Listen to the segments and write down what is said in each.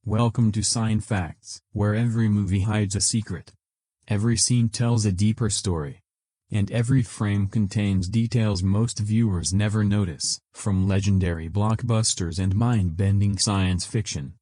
Welcome to Sci-Fi Facts, where every movie hides a secret. Every scene tells a deeper story. And every frame contains details most viewers never notice, from legendary blockbusters and mind-bending science fiction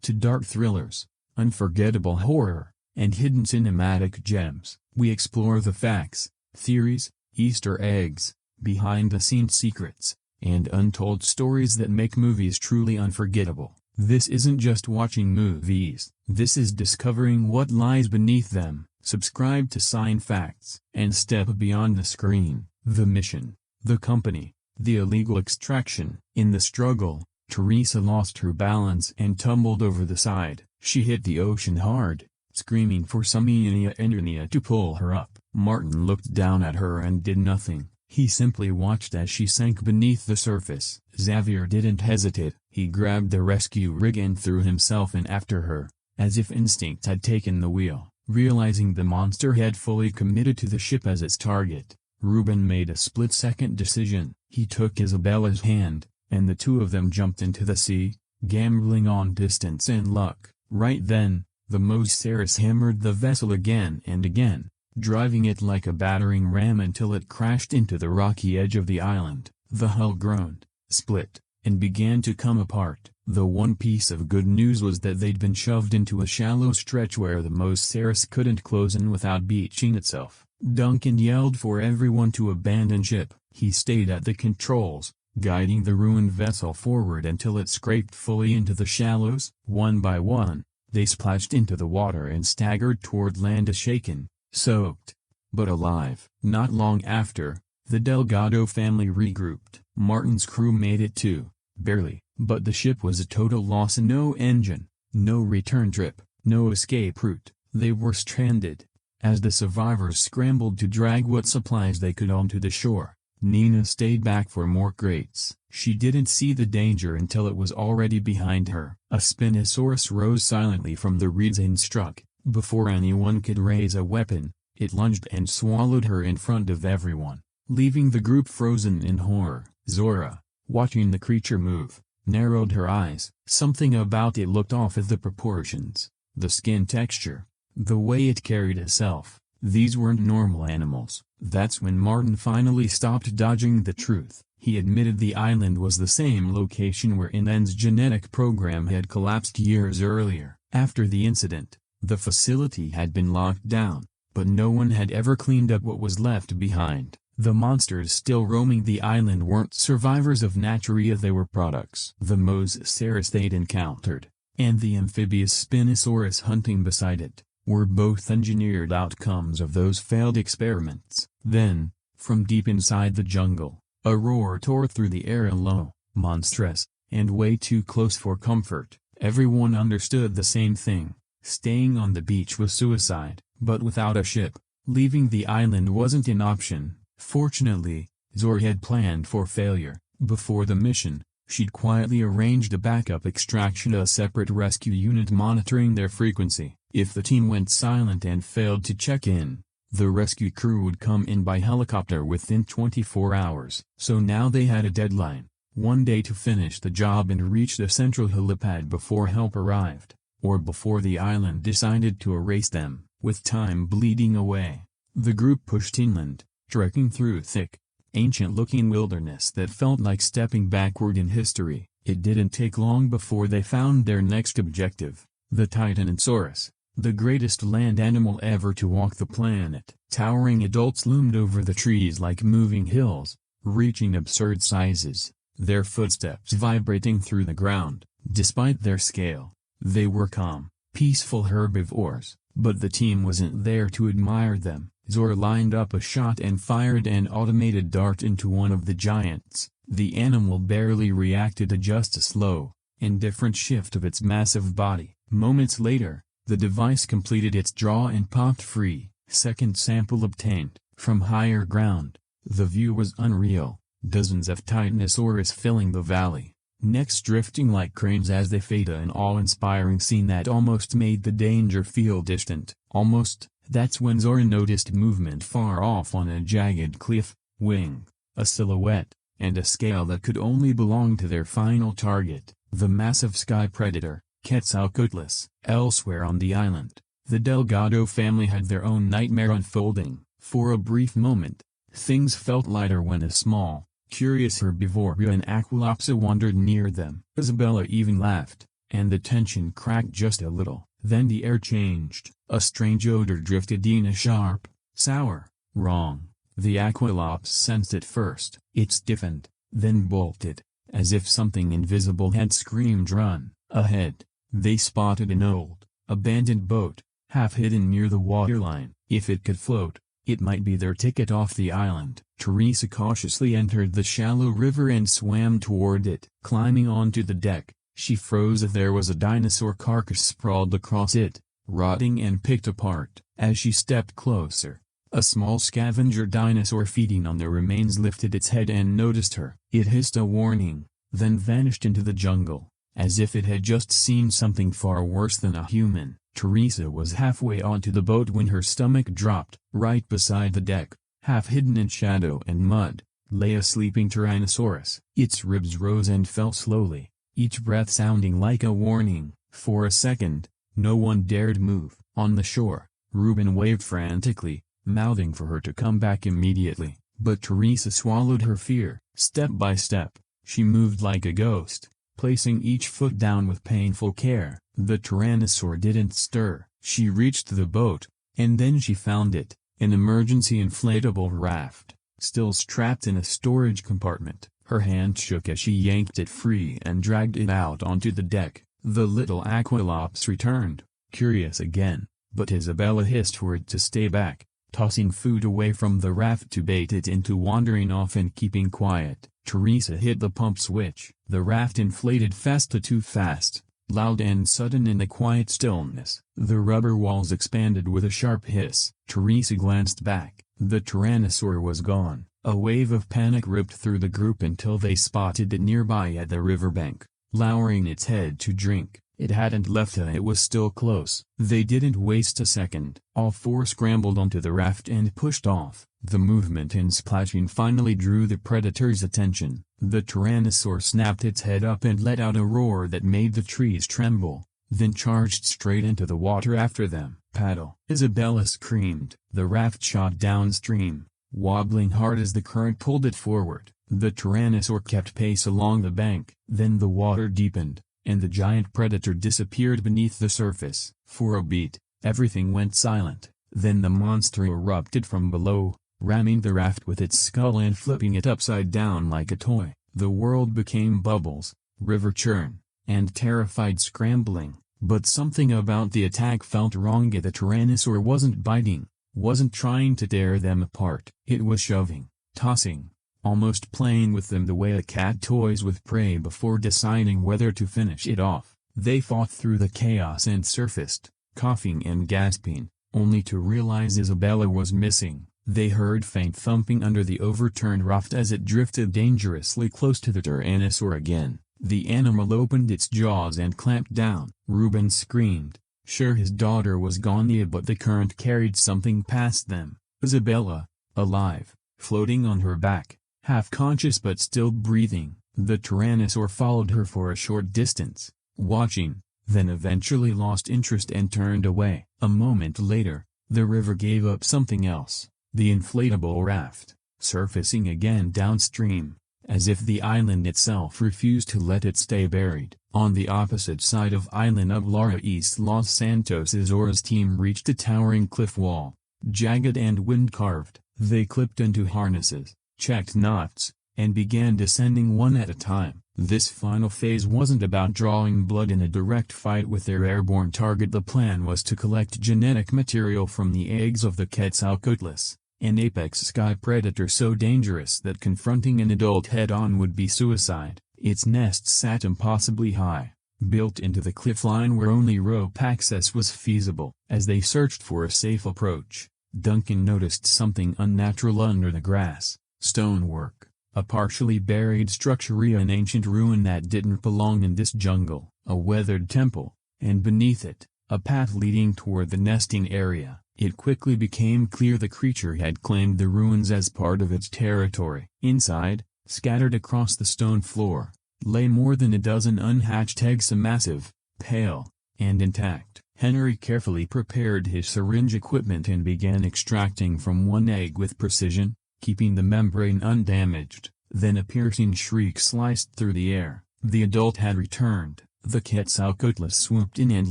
to dark thrillers, unforgettable horror, and hidden cinematic gems. We explore the facts, theories, Easter eggs, behind-the-scenes secrets, and untold stories that make movies truly unforgettable. This isn't just watching movies, this is discovering what lies beneath them. Subscribe to Sci-Fi Facts and step beyond the screen. The mission, the company, the illegal extraction. In the struggle, Teresa lost her balance and tumbled over the side. She hit the ocean hard, screaming for some engineer to pull her up. Martin looked down at her and did nothing. He simply watched as she sank beneath the surface. Xavier didn't hesitate. He grabbed the rescue rig and threw himself in after her, as if instinct had taken the wheel. Realizing the monster had fully committed to the ship as its target, Ruben made a split-second decision. He took Isabella's hand, and the two of them jumped into the sea, gambling on distance and luck. Right then, the Mosasaurus hammered the vessel again and again, driving it like a battering ram until it crashed into the rocky edge of the island. The hull groaned, split, and began to come apart. The one piece of good news was that they'd been shoved into a shallow stretch where the Mosasaurus couldn't close in without beaching itself. Duncan yelled for everyone to abandon ship. He stayed at the controls, guiding the ruined vessel forward until it scraped fully into the shallows. One by one, they splashed into the water and staggered toward land, shaken, soaked, but alive. Not long after, the Delgado family regrouped. Martin's crew made it too, barely, but the ship was a total loss. No engine, no return trip, no escape route. They were stranded. As the survivors scrambled to drag what supplies they could onto the shore, Nina stayed back for more crates. She didn't see the danger until it was already behind her. A Spinosaurus rose silently from the reeds and struck. Before anyone could raise a weapon, it lunged and swallowed her in front of everyone, leaving the group frozen in horror. Zora, watching the creature move, narrowed her eyes. Something about it looked off. The proportions, the skin texture, the way it carried itself. These weren't normal animals. That's when Martin finally stopped dodging the truth. He admitted the island was the same location where Inen's genetic program had collapsed years earlier. After the incident, the facility had been locked down, but no one had ever cleaned up what was left behind. The monsters still roaming the island weren't survivors of Naturia, they were products. The Mosasaurus they'd encountered, and the amphibious Spinosaurus hunting beside it, were both engineered outcomes of those failed experiments. Then, from deep inside the jungle, a roar tore through the air, low, monstrous, and way too close for comfort. Everyone understood the same thing. Staying on the beach was suicide, but without a ship, leaving the island wasn't an option. Fortunately, Zora had planned for failure. Before the mission, she'd quietly arranged a backup extraction, a separate rescue unit monitoring their frequency. If the team went silent and failed to check in, the rescue crew would come in by helicopter within 24 hours. So now they had a deadline, one day to finish the job and reach the central helipad before help arrived, or before the island decided to erase them. With time bleeding away, the group pushed inland, trekking through thick, ancient-looking wilderness that felt like stepping backward in history. It didn't take long before they found their next objective, the Titanosaurus, the greatest land animal ever to walk the planet. Towering adults loomed over the trees like moving hills, reaching absurd sizes, their footsteps vibrating through the ground. Despite their scale, they were calm, peaceful herbivores, but the team wasn't there to admire them. Zora lined up a shot and fired an automated dart into one of the giants. The animal barely reacted, just a slow, indifferent shift of its massive body. Moments later, the device completed its draw and popped free. Second sample obtained. From higher ground, the view was unreal. Dozens of Titanosaurus filling the valley, necks drifting like cranes as they faded, an awe-inspiring scene that almost made the danger feel distant. Almost. That's when Zora noticed movement far off on a jagged cliff, wing, a silhouette, and a scale that could only belong to their final target, the massive sky predator. Quetzalcoatlus. Elsewhere on the island, the Delgado family had their own nightmare unfolding. For a brief moment, things felt lighter when a small, curious herbivore and Aquilopsa wandered near them. Isabella even laughed, and the tension cracked just a little. Then the air changed. A strange odor drifted in, sharp, sour, wrong. The Aquilops sensed it first. It stiffened, then bolted, as if something invisible had screamed, "Run!" Ahead, they spotted an old, abandoned boat, half hidden near the waterline. If it could float, it might be their ticket off the island. Teresa cautiously entered the shallow river and swam toward it. Climbing onto the deck, she froze as there was a dinosaur carcass sprawled across it, rotting and picked apart. As she stepped closer, a small scavenger dinosaur feeding on the remains lifted its head and noticed her. It hissed a warning, then vanished into the jungle, as if it had just seen something far worse than a human. Teresa was halfway onto the boat when her stomach dropped. Right beside the deck, half hidden in shadow and mud, lay a sleeping Tyrannosaurus. Its ribs rose and fell slowly, each breath sounding like a warning. For a second, no one dared move. On the shore, Reuben waved frantically, mouthing for her to come back immediately. But Teresa swallowed her fear. Step by step, she moved like a ghost, placing each foot down with painful care. The Tyrannosaur didn't stir. She reached the boat, and then she found it, an emergency inflatable raft, still strapped in a storage compartment. Her hand shook as she yanked it free and dragged it out onto the deck. The little Aquilops returned, curious again, but Isabella hissed for it to stay back, tossing food away from the raft to bait it into wandering off and keeping quiet. Teresa hit the pump switch. The raft inflated too fast, loud and sudden in the quiet stillness. The rubber walls expanded with a sharp hiss. Teresa glanced back. The Tyrannosaur was gone. A wave of panic ripped through the group until they spotted it nearby at the riverbank, lowering its head to drink. It hadn't left her. It was still close. They didn't waste a second. All four scrambled onto the raft and pushed off. The movement and splashing finally drew the predator's attention. The Tyrannosaur snapped its head up and let out a roar that made the trees tremble, then charged straight into the water after them. "Paddle!" Isabella screamed. The raft shot downstream, wobbling hard as the current pulled it forward. The Tyrannosaur kept pace along the bank. Then the water deepened, and the giant predator disappeared beneath the surface. For a beat, everything went silent. Then the monster erupted from below, ramming the raft with its skull and flipping it upside down like a toy. The world became bubbles, river churn, and terrified scrambling. But something about the attack felt wrong. The Tyrannosaur wasn't biting, wasn't trying to tear them apart. It was shoving, tossing, almost playing with them the way a cat toys with prey before deciding whether to finish it off. They fought through the chaos and surfaced, coughing and gasping, only to realize Isabella was missing. They heard faint thumping under the overturned raft as it drifted dangerously close to the Tyrannosaur again. The animal opened its jaws and clamped down. Reuben screamed, sure his daughter was gone, but the current carried something past them. Isabella, alive, floating on her back, half conscious but still breathing. The Tyrannosaur followed her for a short distance, watching, then eventually lost interest and turned away. A moment later, the river gave up something else, the inflatable raft, surfacing again downstream, as if the island itself refused to let it stay buried. On the opposite side of Island Oblara East Los Santos, Zora's team reached a towering cliff wall, jagged and wind-carved. They clipped into harnesses, checked knots, and began descending one at a time. This final phase wasn't about drawing blood in a direct fight with their airborne target. The plan was to collect genetic material from the eggs of the Quetzalcoatlus, an apex sky predator so dangerous that confronting an adult head-on would be suicide. Its nest sat impossibly high, built into the cliff line where only rope access was feasible. As they searched for a safe approach, Duncan noticed something unnatural under the grass. Stonework, a partially buried structure, an ancient ruin that didn't belong in this jungle. A weathered temple, and beneath it, a path leading toward the nesting area. It quickly became clear the creature had claimed the ruins as part of its territory. Inside, scattered across the stone floor, lay more than a dozen unhatched eggs, a massive, pale, and intact. Henry carefully prepared his syringe equipment and began extracting from one egg with precision, keeping the membrane undamaged. Then a piercing shriek sliced through the air. The adult had returned. The Quetzalcoatl swooped in and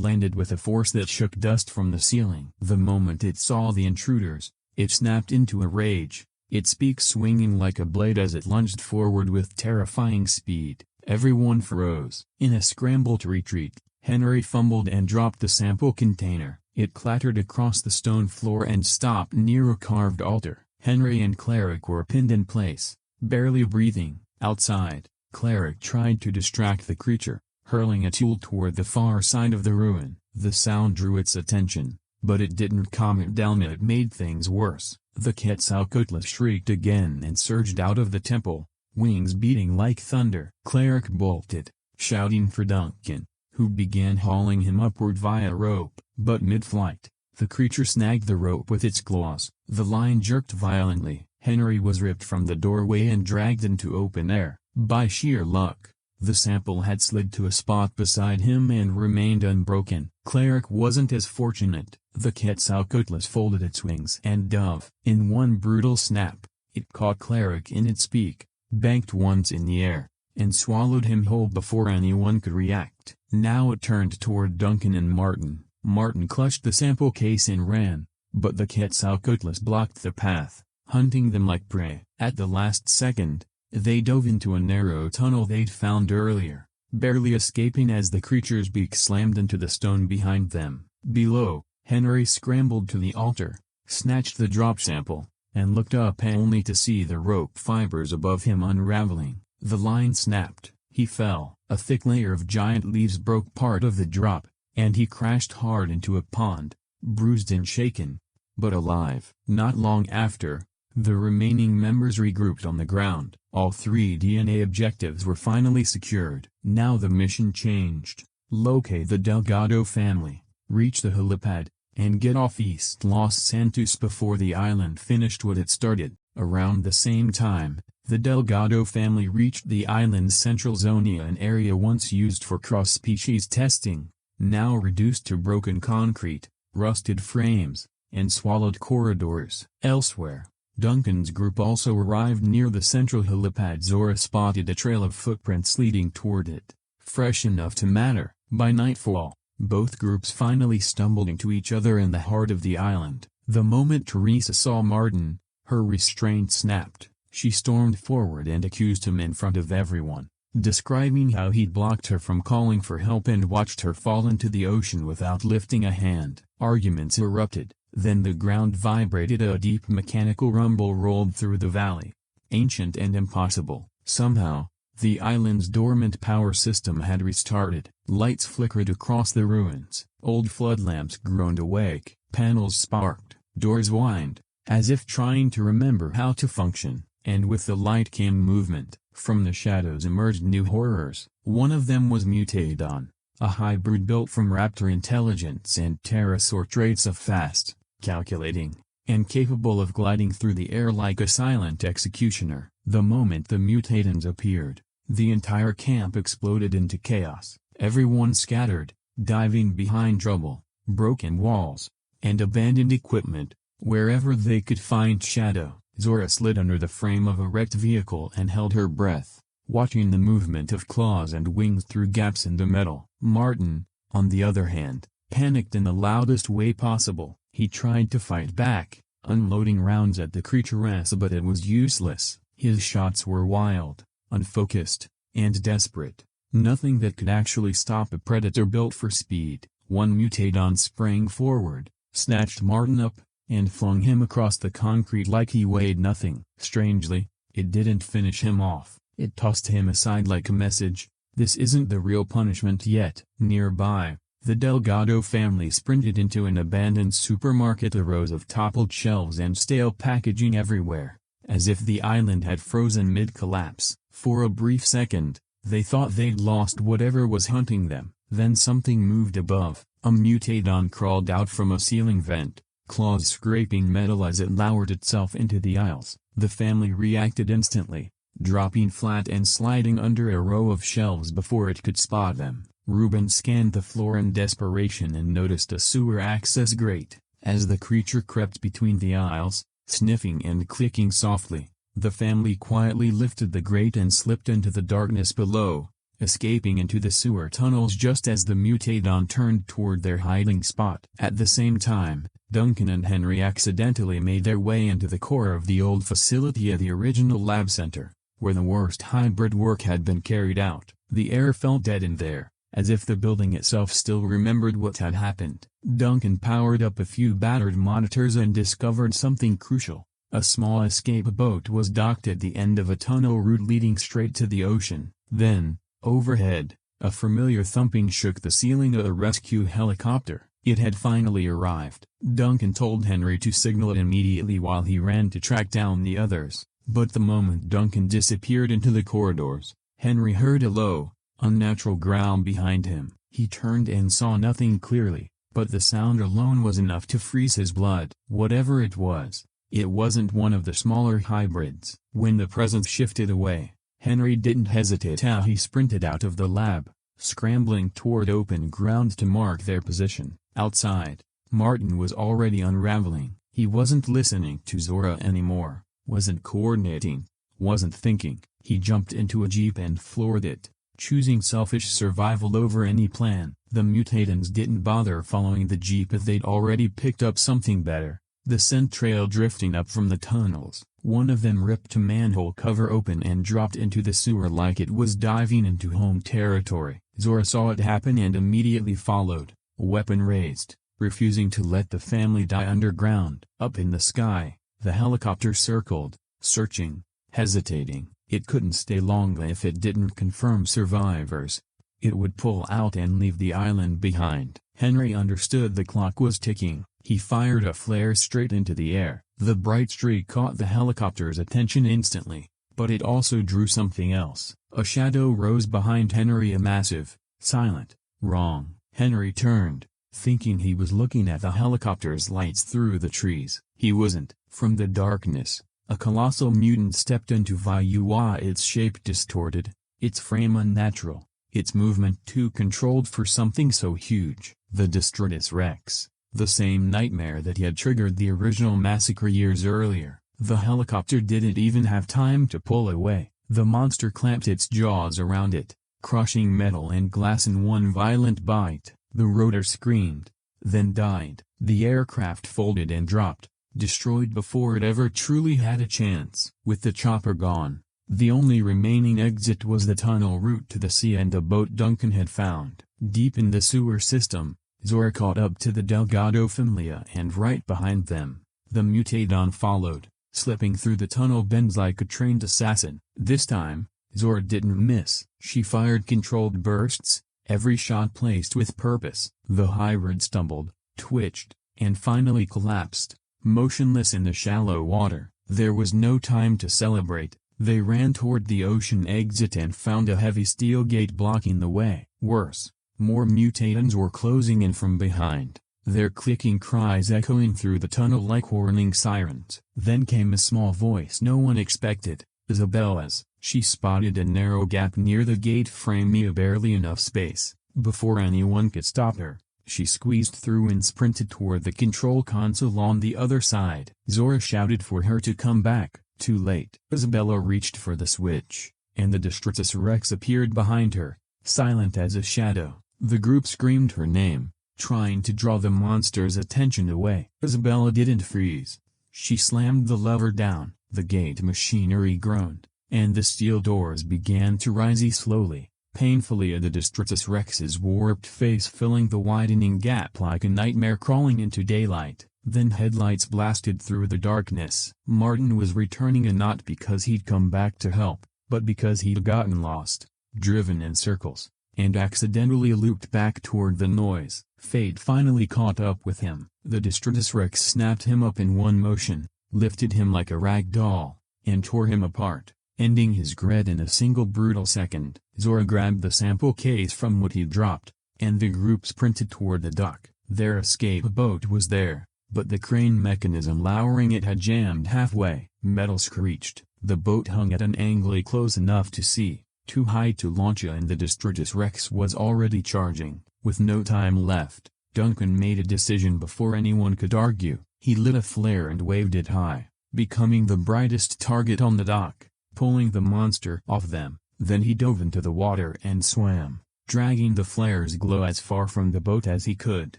landed with a force that shook dust from the ceiling. The moment it saw the intruders, it snapped into a rage, its beak swinging like a blade as it lunged forward with terrifying speed. Everyone froze. In a scramble to retreat, Henry fumbled and dropped the sample container. It clattered across the stone floor and stopped near a carved altar. Henry and Cleric were pinned in place, barely breathing. Outside, Cleric tried to distract the creature, hurling a tool toward the far side of the ruin. The sound drew its attention, but it didn't calm it down. It made things worse. The Quetzalcoatl shrieked again and surged out of the temple, wings beating like thunder. Cleric bolted, shouting for Duncan, who began hauling him upward via rope. But mid-flight, the creature snagged the rope with its claws. The line jerked violently. Henry was ripped from the doorway and dragged into open air. By sheer luck, the sample had slid to a spot beside him and remained unbroken. Cleric wasn't as fortunate. The Quetzalcoatl folded its wings and dove. In one brutal snap, it caught Cleric in its beak, banked once in the air, and swallowed him whole before anyone could react. Now it turned toward Duncan and Martin. Martin clutched the sample case and ran, but the Quetzalcoatl blocked the path, hunting them like prey. At the last second, they dove into a narrow tunnel they'd found earlier, barely escaping as the creature's beak slammed into the stone behind them. Below, Henry scrambled to the altar, snatched the drop sample, and looked up only to see the rope fibers above him unraveling. The line snapped. He fell. A thick layer of giant leaves broke part of the drop, and he crashed hard into a pond, bruised and shaken, but alive. Not long after, the remaining members regrouped on the ground. All 3 DNA objectives were finally secured. Now the mission changed. Locate the Delgado family, reach the helipad, and get off East Los Santos before the island finished what it started. Around the same time, the Delgado family reached the island's central zone, an area once used for cross-species testing, now reduced to broken concrete, rusted frames, and swallowed corridors. Elsewhere, Duncan's group also arrived near the central helipad. Zora spotted a trail of footprints leading toward it, fresh enough to matter. By nightfall, both groups finally stumbled into each other in the heart of the island. The moment Teresa saw Martin, her restraint snapped. She stormed forward and accused him in front of everyone, describing how he'd blocked her from calling for help and watched her fall into the ocean without lifting a hand. Arguments erupted. Then the ground vibrated. A deep mechanical rumble rolled through the valley. Ancient and impossible. Somehow, the island's dormant power system had restarted. Lights flickered across the ruins. Old flood lamps groaned awake. Panels sparked. Doors whined, as if trying to remember how to function. And with the light came movement. From the shadows emerged new horrors. One of them was Mutadon, a hybrid built from raptor intelligence and pterosaur traits of fast, calculating, and capable of gliding through the air like a silent executioner. The moment the Mutadons appeared, the entire camp exploded into chaos. Everyone scattered, diving behind rubble, broken walls, and abandoned equipment, wherever they could find shadow. Zora slid under the frame of a wrecked vehicle and held her breath, watching the movement of claws and wings through gaps in the metal. Martin, on the other hand, panicked in the loudest way possible. He tried to fight back, unloading rounds at the creature, but it was useless. His shots were wild, unfocused, and desperate. Nothing that could actually stop a predator built for speed. One Mutadon sprang forward, snatched Martin up, and flung him across the concrete like he weighed nothing. Strangely, it didn't finish him off. It tossed him aside like a message, "This isn't the real punishment yet." Nearby, the Delgado family sprinted into an abandoned supermarket. Rows of toppled shelves and stale packaging everywhere, as if the island had frozen mid-collapse. For a brief second, they thought they'd lost whatever was hunting them. Then something moved above. A Mutadon crawled out from a ceiling vent, claws scraping metal as it lowered itself into the aisles. The family reacted instantly, dropping flat and sliding under a row of shelves before it could spot them. Reuben scanned the floor in desperation and noticed a sewer access grate. As the creature crept between the aisles, sniffing and clicking softly, the family quietly lifted the grate and slipped into the darkness below, escaping into the sewer tunnels just as the Mutadon turned toward their hiding spot. At the same time, Duncan and Henry accidentally made their way into the core of the old facility at the original lab center, where the worst hybrid work had been carried out. The air felt dead in there, as if the building itself still remembered what had happened. Duncan powered up a few battered monitors and discovered something crucial. A small escape boat was docked at the end of a tunnel route leading straight to the ocean. Then, overhead, a familiar thumping shook the ceiling of a rescue helicopter. It had finally arrived. Duncan told Henry to signal it immediately while he ran to track down the others. But the moment Duncan disappeared into the corridors, Henry heard a low, unnatural growl behind him. He turned and saw nothing clearly, but the sound alone was enough to freeze his blood. Whatever it wasn't one of the smaller hybrids. When the presence shifted away, Henry didn't hesitate. He sprinted out of the lab, scrambling toward open ground to mark their position. Outside, Martin was already unraveling. He wasn't listening to Zora anymore, wasn't coordinating, wasn't thinking. He jumped into a jeep and floored it, choosing selfish survival over any plan. The Mutadons didn't bother following the jeep as they'd already picked up something better, the scent trail drifting up from the tunnels. One of them ripped a manhole cover open and dropped into the sewer like it was diving into home territory. Zora saw it happen and immediately followed, weapon raised, refusing to let the family die underground. Up in the sky, the helicopter circled, searching, hesitating. It couldn't stay long if it didn't confirm survivors. It would pull out and leave the island behind. Henry understood the clock was ticking. He fired a flare straight into the air. The bright streak caught the helicopter's attention instantly, but it also drew something else. A shadow rose behind Henry, a massive, silent, wrong. Henry turned, thinking he was looking at the helicopter's lights through the trees. He wasn't. From the darkness, a colossal mutant stepped into view, its shape distorted, its frame unnatural, its movement too controlled for something so huge. The Destritus Rex, the same nightmare that had triggered the original massacre years earlier. The helicopter didn't even have time to pull away. The monster clamped its jaws around it, crushing metal and glass in one violent bite. The rotor screamed, then died. The aircraft folded and dropped, destroyed before it ever truly had a chance. With the chopper gone, the only remaining exit was the tunnel route to the sea and the boat Duncan had found. Deep in the sewer system, Zora caught up to the Delgado Familia, and right behind them, the Mutadon followed, slipping through the tunnel bends like a trained assassin. This time, Zora didn't miss. She fired controlled bursts, every shot placed with purpose. The hybrid stumbled, twitched, and finally collapsed, motionless in the shallow water. There was no time to celebrate. They ran toward the ocean exit and found a heavy steel gate blocking the way. Worse, more Mutadons were closing in from behind, their clicking cries echoing through the tunnel like warning sirens. Then came a small voice no one expected, Isabella's. She spotted a narrow gap near the gate frame, barely enough space. Before anyone could stop her, she squeezed through and sprinted toward the control console on the other side. Zora shouted for her to come back. Too late. Isabella reached for the switch, and the Destritus Rex appeared behind her, silent as a shadow. The group screamed her name, trying to draw the monster's attention away. Isabella didn't freeze. She slammed the lever down. The gate machinery groaned, and the steel doors began to rise slowly, painfully, the Destritus Rex's warped face filling the widening gap like a nightmare crawling into daylight. Then headlights blasted through the darkness. Martin was returning, and not because he'd come back to help, but because he'd gotten lost, driven in circles, and accidentally looped back toward the noise. Fate finally caught up with him. The Destritus Rex snapped him up in one motion, lifted him like a rag doll, and tore him apart, ending his grid in a single brutal second. Zora grabbed the sample case from what he'd dropped, and the group sprinted toward the dock. Their escape boat was there, but the crane mechanism lowering it had jammed halfway. Metal screeched. The boat hung at an angle close enough to see, too high to launch, and the Detritus Rex was already charging. With no time left, Duncan made a decision before anyone could argue. He lit a flare and waved it high, becoming the brightest target on the dock, pulling the monster off them. Then he dove into the water and swam, dragging the flare's glow as far from the boat as he could.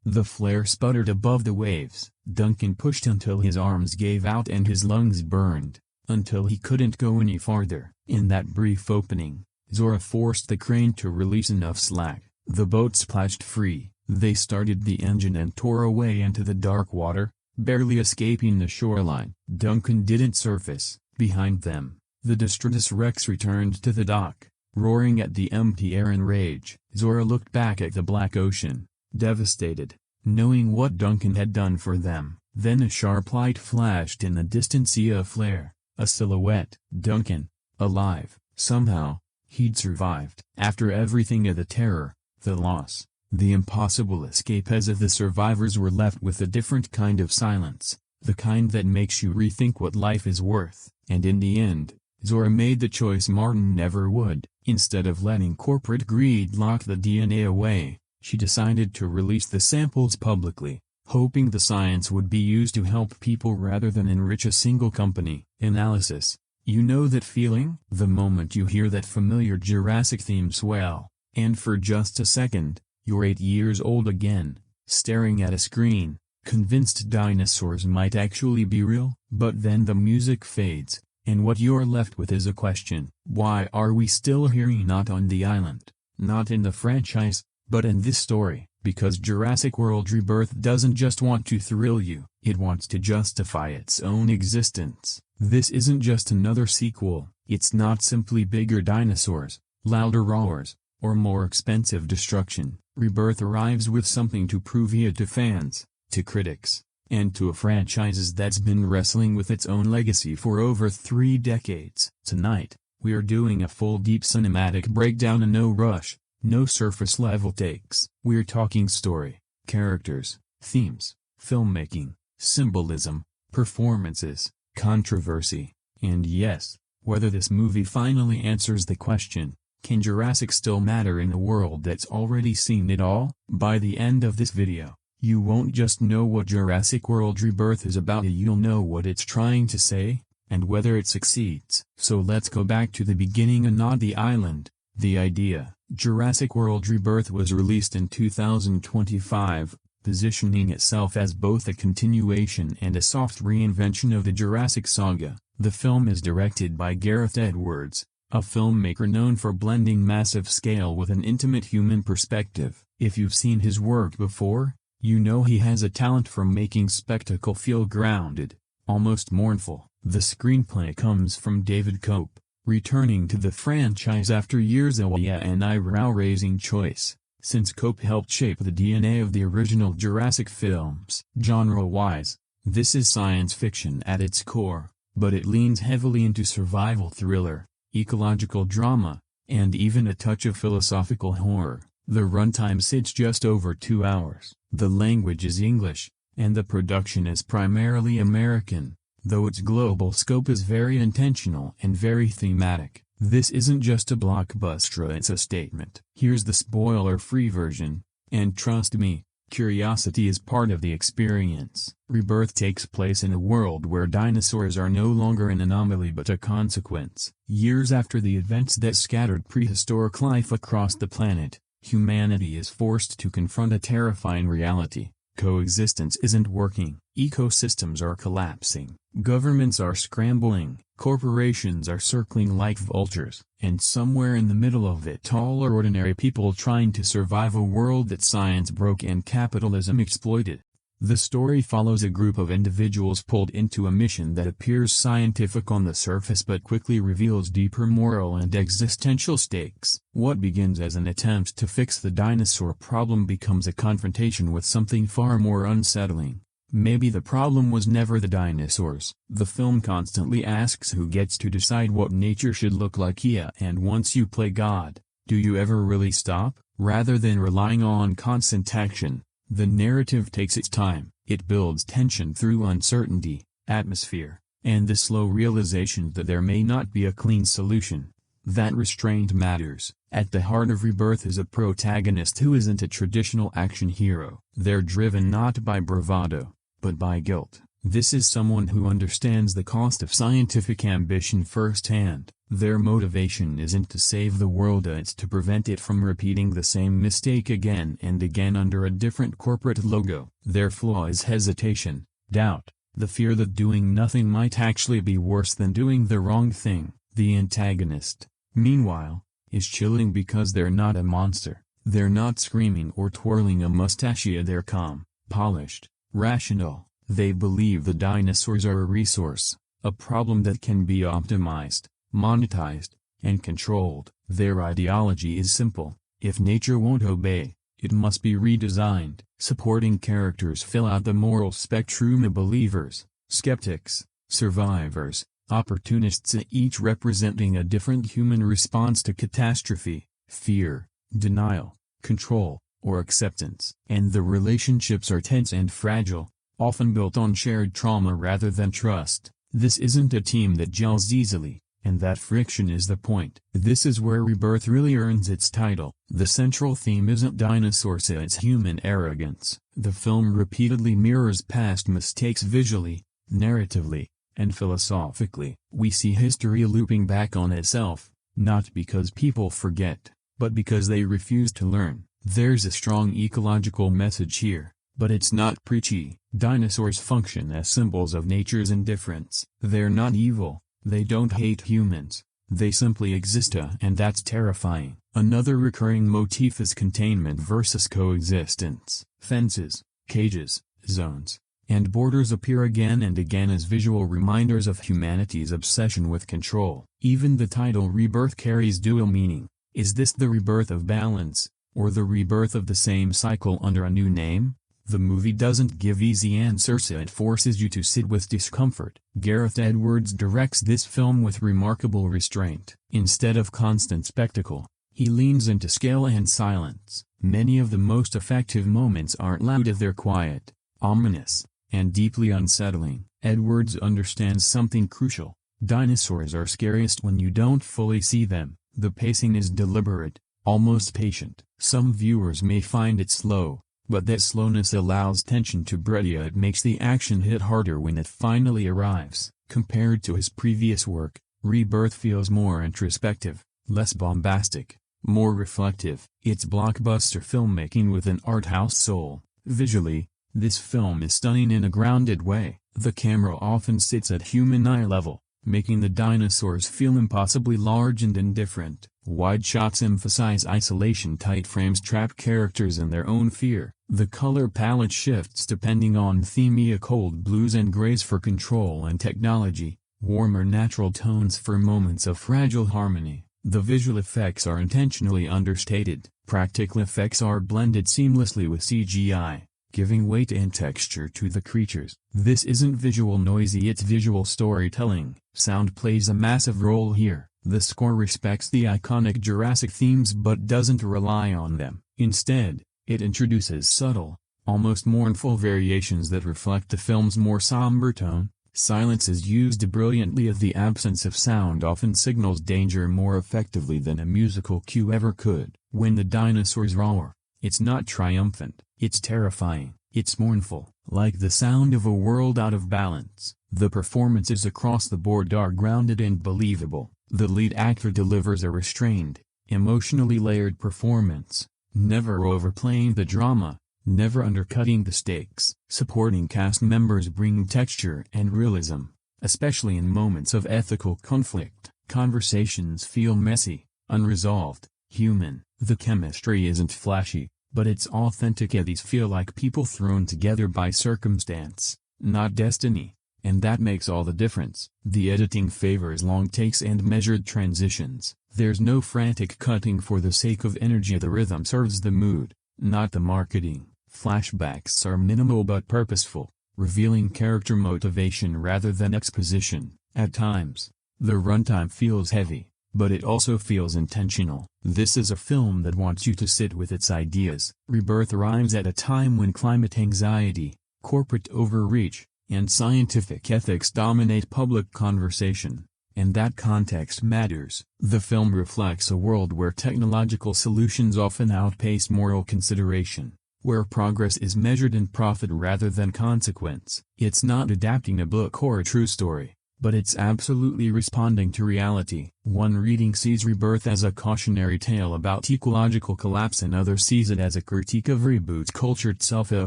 The flare sputtered above the waves. Duncan pushed until his arms gave out and his lungs burned, until he couldn't go any farther. In that brief opening, Zora forced the crane to release enough slack. The boat splashed free. They started the engine and tore away into the dark water, barely escaping the shoreline. Duncan didn't surface. Behind them, the Detritus Rex returned to the dock, roaring at the empty air in rage. Zora looked back at the black ocean, devastated, knowing what Duncan had done for them. Then a sharp light flashed in the distance, a flare, a silhouette. Duncan, alive, somehow. He'd survived. After everything, the terror, the loss, the impossible escape, as if the survivors were left with a different kind of silence, the kind that makes you rethink what life is worth. And in the end, Zora made the choice Martin never would. Instead of letting corporate greed lock the DNA away, she decided to release the samples publicly, hoping the science would be used to help people rather than enrich a single company. Analysis. You know that feeling? The moment you hear that familiar Jurassic theme swell, and for just a second, you're 8 years old again, staring at a screen, convinced dinosaurs might actually be real. But then the music fades, and what you're left with is a question. Why are we still here? Not on the island, not in the franchise, but in this story. Because Jurassic World Rebirth doesn't just want to thrill you, it wants to justify its own existence. This isn't just another sequel. It's not simply bigger dinosaurs, louder roars, or more expensive destruction. Rebirth arrives with something to prove to fans, to critics, and to a franchise that's been wrestling with its own legacy for over 3 decades. Tonight, we are doing a full deep cinematic breakdown, and no rush, no surface level takes. We're talking story, characters, themes, filmmaking, symbolism, performances, controversy, and yes, whether this movie finally answers the question, can Jurassic still matter in a world that's already seen it all? By the end of this video, you won't just know what Jurassic World Rebirth is about, you'll know what it's trying to say, and whether it succeeds. So let's go back to the beginning and not the island. The idea. Jurassic World Rebirth was released in 2025, positioning itself as both a continuation and a soft reinvention of the Jurassic saga. The film is directed by Gareth Edwards, a filmmaker known for blending massive scale with an intimate human perspective. If you've seen his work before, you know he has a talent for making spectacle feel grounded, almost mournful. The screenplay comes from David Cope, returning to the franchise after years of an eyebrow-raising choice, since Cope helped shape the DNA of the original Jurassic films. Genre-wise, this is science fiction at its core, but it leans heavily into survival thriller, ecological drama, and even a touch of philosophical horror. The runtime sits just over 2 hours. The language is English, and the production is primarily American, though its global scope is very intentional and very thematic. This isn't just a blockbuster, it's a statement. Here's the spoiler-free version, and trust me, curiosity is part of the experience. Rebirth takes place in a world where dinosaurs are no longer an anomaly but a consequence. Years after the events that scattered prehistoric life across the planet, humanity is forced to confront a terrifying reality. Coexistence isn't working. Ecosystems are collapsing. Governments are scrambling. Corporations are circling like vultures. And somewhere in the middle of it all are ordinary people trying to survive a world that science broke and capitalism exploited. The story follows a group of individuals pulled into a mission that appears scientific on the surface but quickly reveals deeper moral and existential stakes. What begins as an attempt to fix the dinosaur problem becomes a confrontation with something far more unsettling. Maybe the problem was never the dinosaurs. The film constantly asks who gets to decide what nature should look like, and once you play God, do you ever really stop? Rather than relying on constant action, the narrative takes its time. It builds tension through uncertainty, atmosphere, and the slow realization that there may not be a clean solution. That restraint matters. At the heart of Rebirth is a protagonist who isn't a traditional action hero. They're driven not by bravado, but by guilt. This is someone who understands the cost of scientific ambition firsthand. Their motivation isn't to save the world, it's to prevent it from repeating the same mistake again and again under a different corporate logo. Their flaw is hesitation, doubt, the fear that doing nothing might actually be worse than doing the wrong thing. The antagonist, meanwhile, is chilling because they're not a monster. They're not screaming or twirling a mustache, they're calm, polished, rational. They believe the dinosaurs are a resource, a problem that can be optimized, monetized, and controlled. Their ideology is simple: if nature won't obey, it must be redesigned. Supporting characters fill out the moral spectrum of believers, skeptics, survivors, opportunists, each representing a different human response to catastrophe, fear, denial, control, or acceptance. And the relationships are tense and fragile, often built on shared trauma rather than trust. This isn't a team that gels easily, and that friction is the point. This is where Rebirth really earns its title. The central theme isn't dinosaurs, it's human arrogance. The film repeatedly mirrors past mistakes visually, narratively, and philosophically. We see history looping back on itself, not because people forget, but because they refuse to learn. There's a strong ecological message here, but it's not preachy. Dinosaurs function as symbols of nature's indifference. They're not evil, they don't hate humans, they simply exist, and that's terrifying. Another recurring motif is containment versus coexistence. Fences, cages, zones, and borders appear again and again as visual reminders of humanity's obsession with control. Even the title Rebirth carries dual meaning. Is this the rebirth of balance, or the rebirth of the same cycle under a new name? The movie doesn't give easy answers, it forces you to sit with discomfort. Gareth Edwards directs this film with remarkable restraint. Instead of constant spectacle, he leans into scale and silence. Many of the most effective moments aren't loud, they're quiet, ominous, and deeply unsettling. Edwards understands something crucial: dinosaurs are scariest when you don't fully see them. The pacing is deliberate, almost patient. Some viewers may find it slow, but that slowness allows tension to breed. It makes the action hit harder when it finally arrives. Compared to his previous work, Rebirth feels more introspective, less bombastic, more reflective. It's blockbuster filmmaking with an art house soul. Visually, this film is stunning in a grounded way. The camera often sits at human eye level, making the dinosaurs feel impossibly large and indifferent. Wide shots emphasize isolation, tight frames trap characters in their own fear. The color palette shifts depending on theme: cold blues and grays for control and technology, warmer natural tones for moments of fragile harmony. The visual effects are intentionally understated. Practical effects are blended seamlessly with CGI, giving weight and texture to the creatures. This isn't visual noisy, it's visual storytelling. Sound plays a massive role here. The score respects the iconic Jurassic themes but doesn't rely on them. Instead, it introduces subtle, almost mournful variations that reflect the film's more somber tone. Silence is used brilliantly, as the absence of sound often signals danger more effectively than a musical cue ever could. When the dinosaurs roar, it's not triumphant, it's terrifying, it's mournful, like the sound of a world out of balance. The performances across the board are grounded and believable. The lead actor delivers a restrained, emotionally layered performance, never overplaying the drama, never undercutting the stakes. Supporting cast members bring texture and realism, especially in moments of ethical conflict. Conversations feel messy, unresolved, human. The chemistry isn't flashy, but it's authentic. These feel like people thrown together by circumstance, not destiny. And that makes all the difference. The editing favors long takes and measured transitions. There's no frantic cutting for the sake of energy. The rhythm serves the mood, not the marketing. Flashbacks are minimal but purposeful, revealing character motivation rather than exposition. At times, the runtime feels heavy, but it also feels intentional. This is a film that wants you to sit with its ideas. Rebirth arrives at a time when climate anxiety, corporate overreach, and scientific ethics dominate public conversation. and that context matters. The film reflects a world where technological solutions often outpace moral consideration, where progress is measured in profit rather than consequence. It's not adapting a book or a true story, but it's absolutely responding to reality. One reading sees Rebirth as a cautionary tale about ecological collapse, and others sees it as a critique of reboot culture itself, a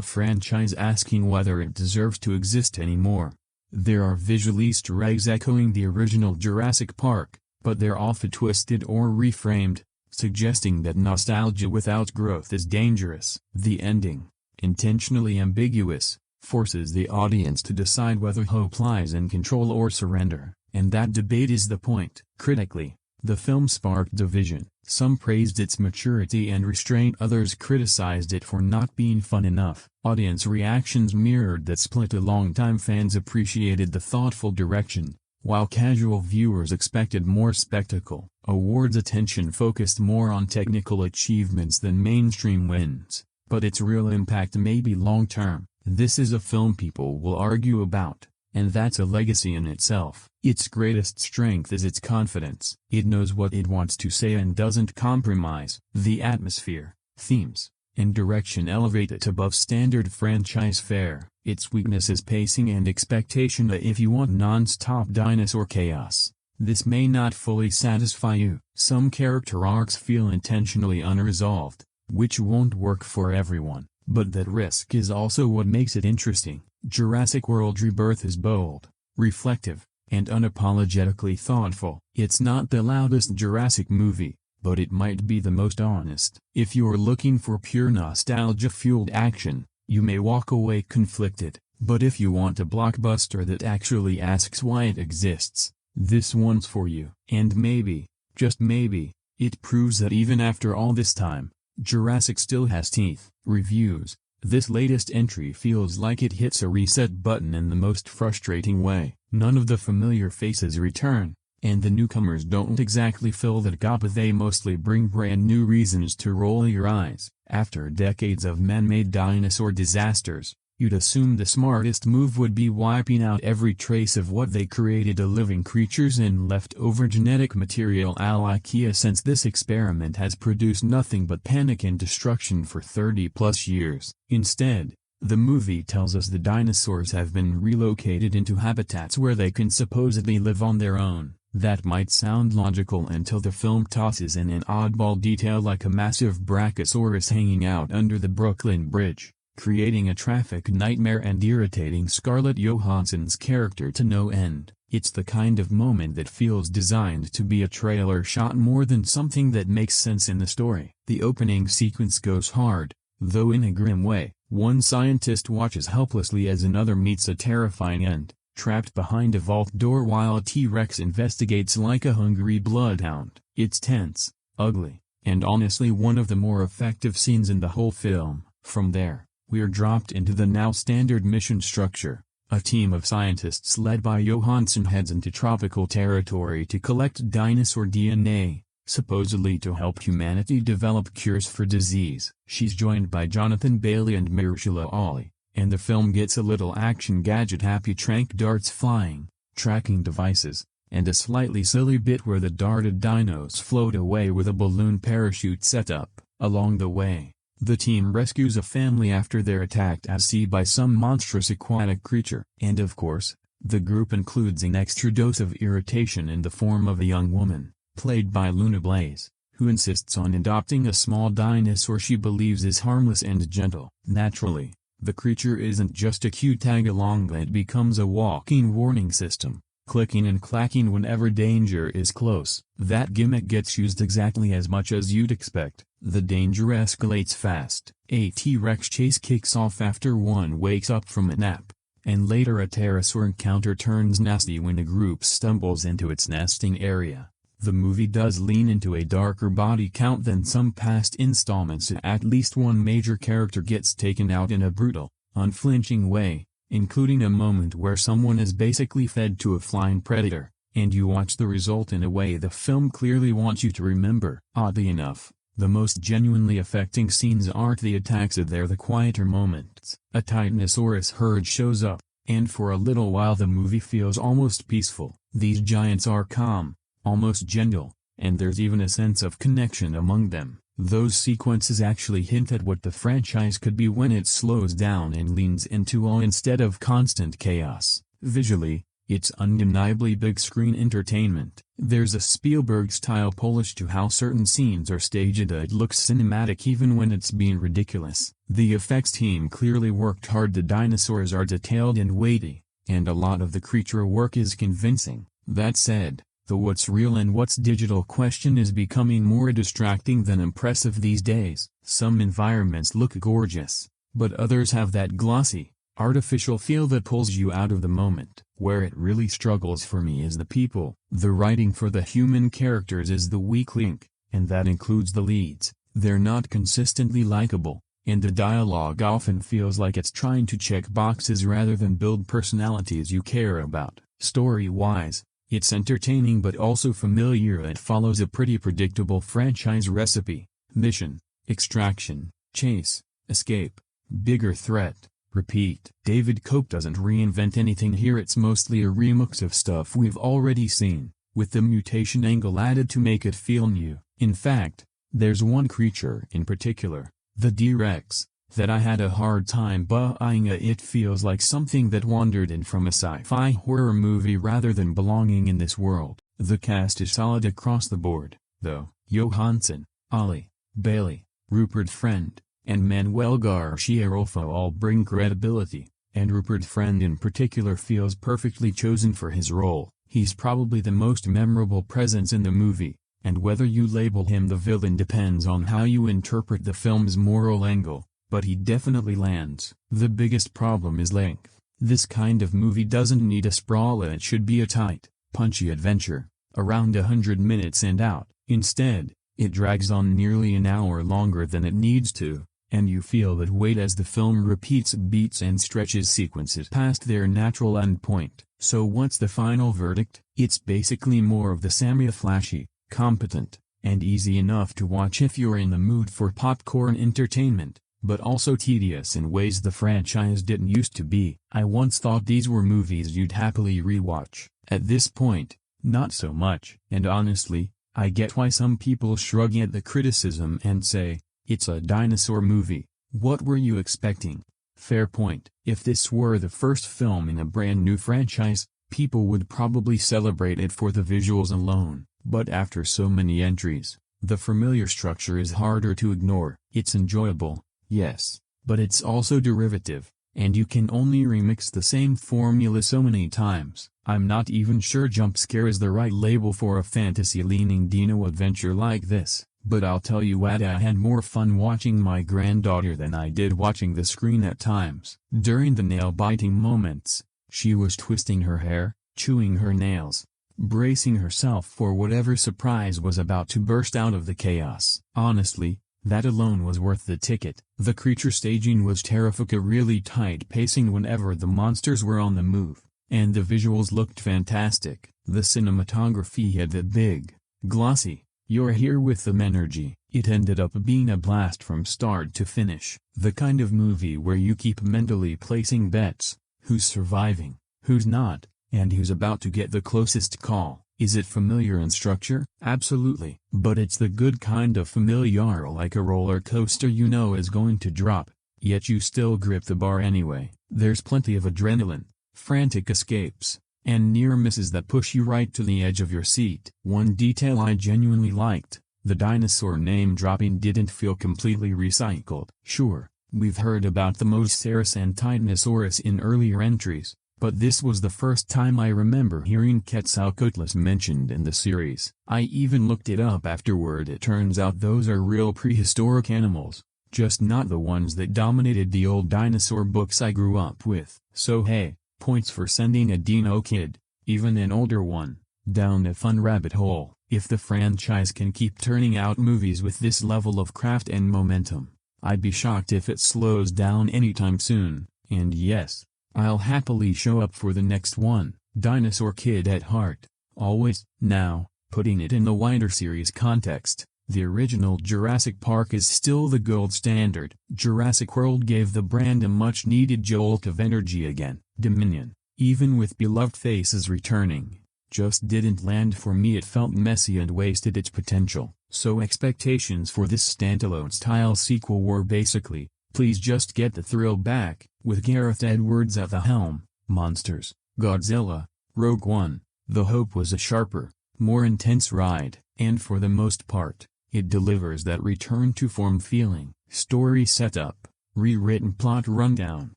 franchise asking whether it deserves to exist anymore. There are visual Easter eggs echoing the original Jurassic Park, but they're often twisted or reframed, suggesting that nostalgia without growth is dangerous. The ending, intentionally ambiguous, forces the audience to decide whether hope lies in control or surrender, and that debate is the point. Critically, the film sparked division. Some praised its maturity and restraint, others criticized it for not being fun enough. Audience reactions mirrored that split. Longtime fans appreciated the thoughtful direction, while casual viewers expected more spectacle. Awards attention focused more on technical achievements than mainstream wins, but its real impact may be long-term. This is a film people will argue about, and that's a legacy in itself. Its greatest strength is its confidence. It knows what it wants to say and doesn't compromise. The atmosphere, themes, and direction elevate it above standard franchise fare. Its weakness is pacing and expectation. If you want non-stop dinosaur chaos, this may not fully satisfy you. Some character arcs feel intentionally unresolved, which won't work for everyone. But that risk is also what makes it interesting. Jurassic World Rebirth is bold, reflective, and unapologetically thoughtful. It's not the loudest Jurassic movie, but it might be the most honest. If you're looking for pure nostalgia-fueled action, you may walk away conflicted. But if you want a blockbuster that actually asks why it exists, this one's for you. And maybe, just maybe, it proves that even after all this time, Jurassic still has teeth. Reviews. This latest entry feels like it hits a reset button in the most frustrating way. None of the familiar faces return, and the newcomers don't exactly fill that gap. They mostly bring brand new reasons to roll your eyes. After decades of man-made dinosaur disasters, you'd assume the smartest move would be wiping out every trace of what they created, of living creatures and leftover genetic material a la Kia, since this experiment has produced nothing but panic and destruction for 30+ years. Instead, the movie tells us the dinosaurs have been relocated into habitats where they can supposedly live on their own. That might sound logical until the film tosses in an oddball detail like a massive brachiosaurus hanging out under the Brooklyn Bridge, creating a traffic nightmare and irritating Scarlett Johansson's character to no end. It's the kind of moment that feels designed to be a trailer shot more than something that makes sense in the story. The opening sequence goes hard, though in a grim way. One scientist watches helplessly as another meets a terrifying end, trapped behind a vault door while a T-Rex investigates like a hungry bloodhound. It's tense, ugly, and honestly one of the more effective scenes in the whole film. From there, we're dropped into the now standard mission structure. A team of scientists led by Johansson heads into tropical territory to collect dinosaur DNA, supposedly to help humanity develop cures for disease. She's joined by Jonathan Bailey and Mahershala Ali, and the film gets a little action gadget-happy trank darts flying, tracking devices, and a slightly silly bit where the darted dinos float away with a balloon parachute setup. Along the way, the team rescues a family after they're attacked at sea by some monstrous aquatic creature. And of course, the group includes an extra dose of irritation in the form of a young woman, played by Luna Blaze, who insists on adopting a small dinosaur she believes is harmless and gentle. Naturally, the creature isn't just a cute tag-along, it becomes a walking warning system, clicking and clacking whenever danger is close. That gimmick gets used exactly as much as you'd expect. The danger escalates fast. A T-Rex chase kicks off after one wakes up from a nap, and later a pterosaur encounter turns nasty when a group stumbles into its nesting area. The movie does lean into a darker body count than some past installments. At least one major character gets taken out in a brutal, unflinching way, including a moment where someone is basically fed to a flying predator, and you watch the result in a way the film clearly wants you to remember. Oddly enough, the most genuinely affecting scenes aren't the attacks, they're the quieter moments. A Titanosaurus herd shows up, and for a little while the movie feels almost peaceful. These giants are calm, almost gentle, and there's even a sense of connection among them. Those sequences actually hint at what the franchise could be when it slows down and leans into awe instead of constant chaos. Visually, it's undeniably big-screen entertainment. There's a Spielberg-style polish to how certain scenes are staged. It looks cinematic even when it's being ridiculous. The effects team clearly worked hard. The dinosaurs are detailed and weighty, and a lot of the creature work is convincing. That said, the what's real and what's digital question is becoming more distracting than impressive these days. Some environments look gorgeous, but others have that glossy, artificial feel that pulls you out of the moment. Where it really struggles for me is the people. The writing for the human characters is the weak link, and that includes the leads. They're not consistently likable, and the dialogue often feels like it's trying to check boxes rather than build personalities you care about. Story-wise, it's entertaining but also familiar. It follows a pretty predictable franchise recipe: mission, extraction, chase, escape, bigger threat, repeat. David Koepp doesn't reinvent anything here. It's mostly a remix of stuff we've already seen, with the mutation angle added to make it feel new. In fact, there's one creature in particular, the D-Rex, that I had a hard time buying. It feels like something that wandered in from a sci-fi horror movie rather than belonging in this world. The cast is solid across the board, though. Johansson, Ali, Bailey, Rupert Friend, and Manuel Garcia Rolfo all bring credibility, and Rupert Friend in particular feels perfectly chosen for his role. He's probably the most memorable presence in the movie, and whether you label him the villain depends on how you interpret the film's moral angle, but he definitely lands. The biggest problem is length. This kind of movie doesn't need a sprawl. It should be a tight, punchy adventure, around 100 minutes and out. Instead, it drags on nearly an hour longer than it needs to, and you feel that weight as the film repeats beats and stretches sequences past their natural endpoint. So what's the final verdict? It's basically more of the same: flashy, competent, and easy enough to watch if you're in the mood for popcorn entertainment, but also tedious in ways the franchise didn't used to be. I once thought these were movies you'd happily rewatch. At this point, not so much. And honestly, I get why some people shrug at the criticism and say, "It's a dinosaur movie. What were you expecting?" Fair point. If this were the first film in a brand new franchise, people would probably celebrate it for the visuals alone. But after so many entries, the familiar structure is harder to ignore. It's enjoyable, yes, but it's also derivative, and you can only remix the same formula so many times. I'm not even sure jump scare is the right label for a fantasy-leaning dino adventure like this, but I'll tell you what, I had more fun watching my granddaughter than I did watching the screen at times. During the nail-biting moments, she was twisting her hair, chewing her nails, bracing herself for whatever surprise was about to burst out of the chaos. Honestly, that alone was worth the ticket. The creature staging was terrific, a really tight pacing whenever the monsters were on the move, and the visuals looked fantastic. The cinematography had that big, glossy, "you're here with them" energy. It ended up being a blast from start to finish. The kind of movie where you keep mentally placing bets: who's surviving, who's not, and who's about to get the closest call. Is it familiar in structure? Absolutely. But it's the good kind of familiar, like a roller coaster you know is going to drop, yet you still grip the bar anyway. There's plenty of adrenaline, frantic escapes, and near misses that push you right to the edge of your seat. One detail I genuinely liked: the dinosaur name dropping didn't feel completely recycled. Sure, we've heard about the Mosasaurus and Titanosaurus in earlier entries, but this was the first time I remember hearing Quetzalcoatlus mentioned in the series. I even looked it up afterward. It turns out those are real prehistoric animals, just not the ones that dominated the old dinosaur books I grew up with. So hey, points for sending a dino kid, even an older one, down a fun rabbit hole. If the franchise can keep turning out movies with this level of craft and momentum, I'd be shocked if it slows down anytime soon. And yes, I'll happily show up for the next one. Dinosaur kid at heart, always. Now, putting it in the wider series context, the original Jurassic Park is still the gold standard. Jurassic World gave the brand a much-needed jolt of energy again. Dominion, even with beloved faces returning, just didn't land for me. It felt messy and wasted its potential. So expectations for this standalone style sequel were basically, please just get the thrill back, with Gareth Edwards at the helm. Monsters, Godzilla, Rogue One. The hope was a sharper, more intense ride, and for the most part, it delivers that return to form feeling. Story setup, rewritten plot rundown.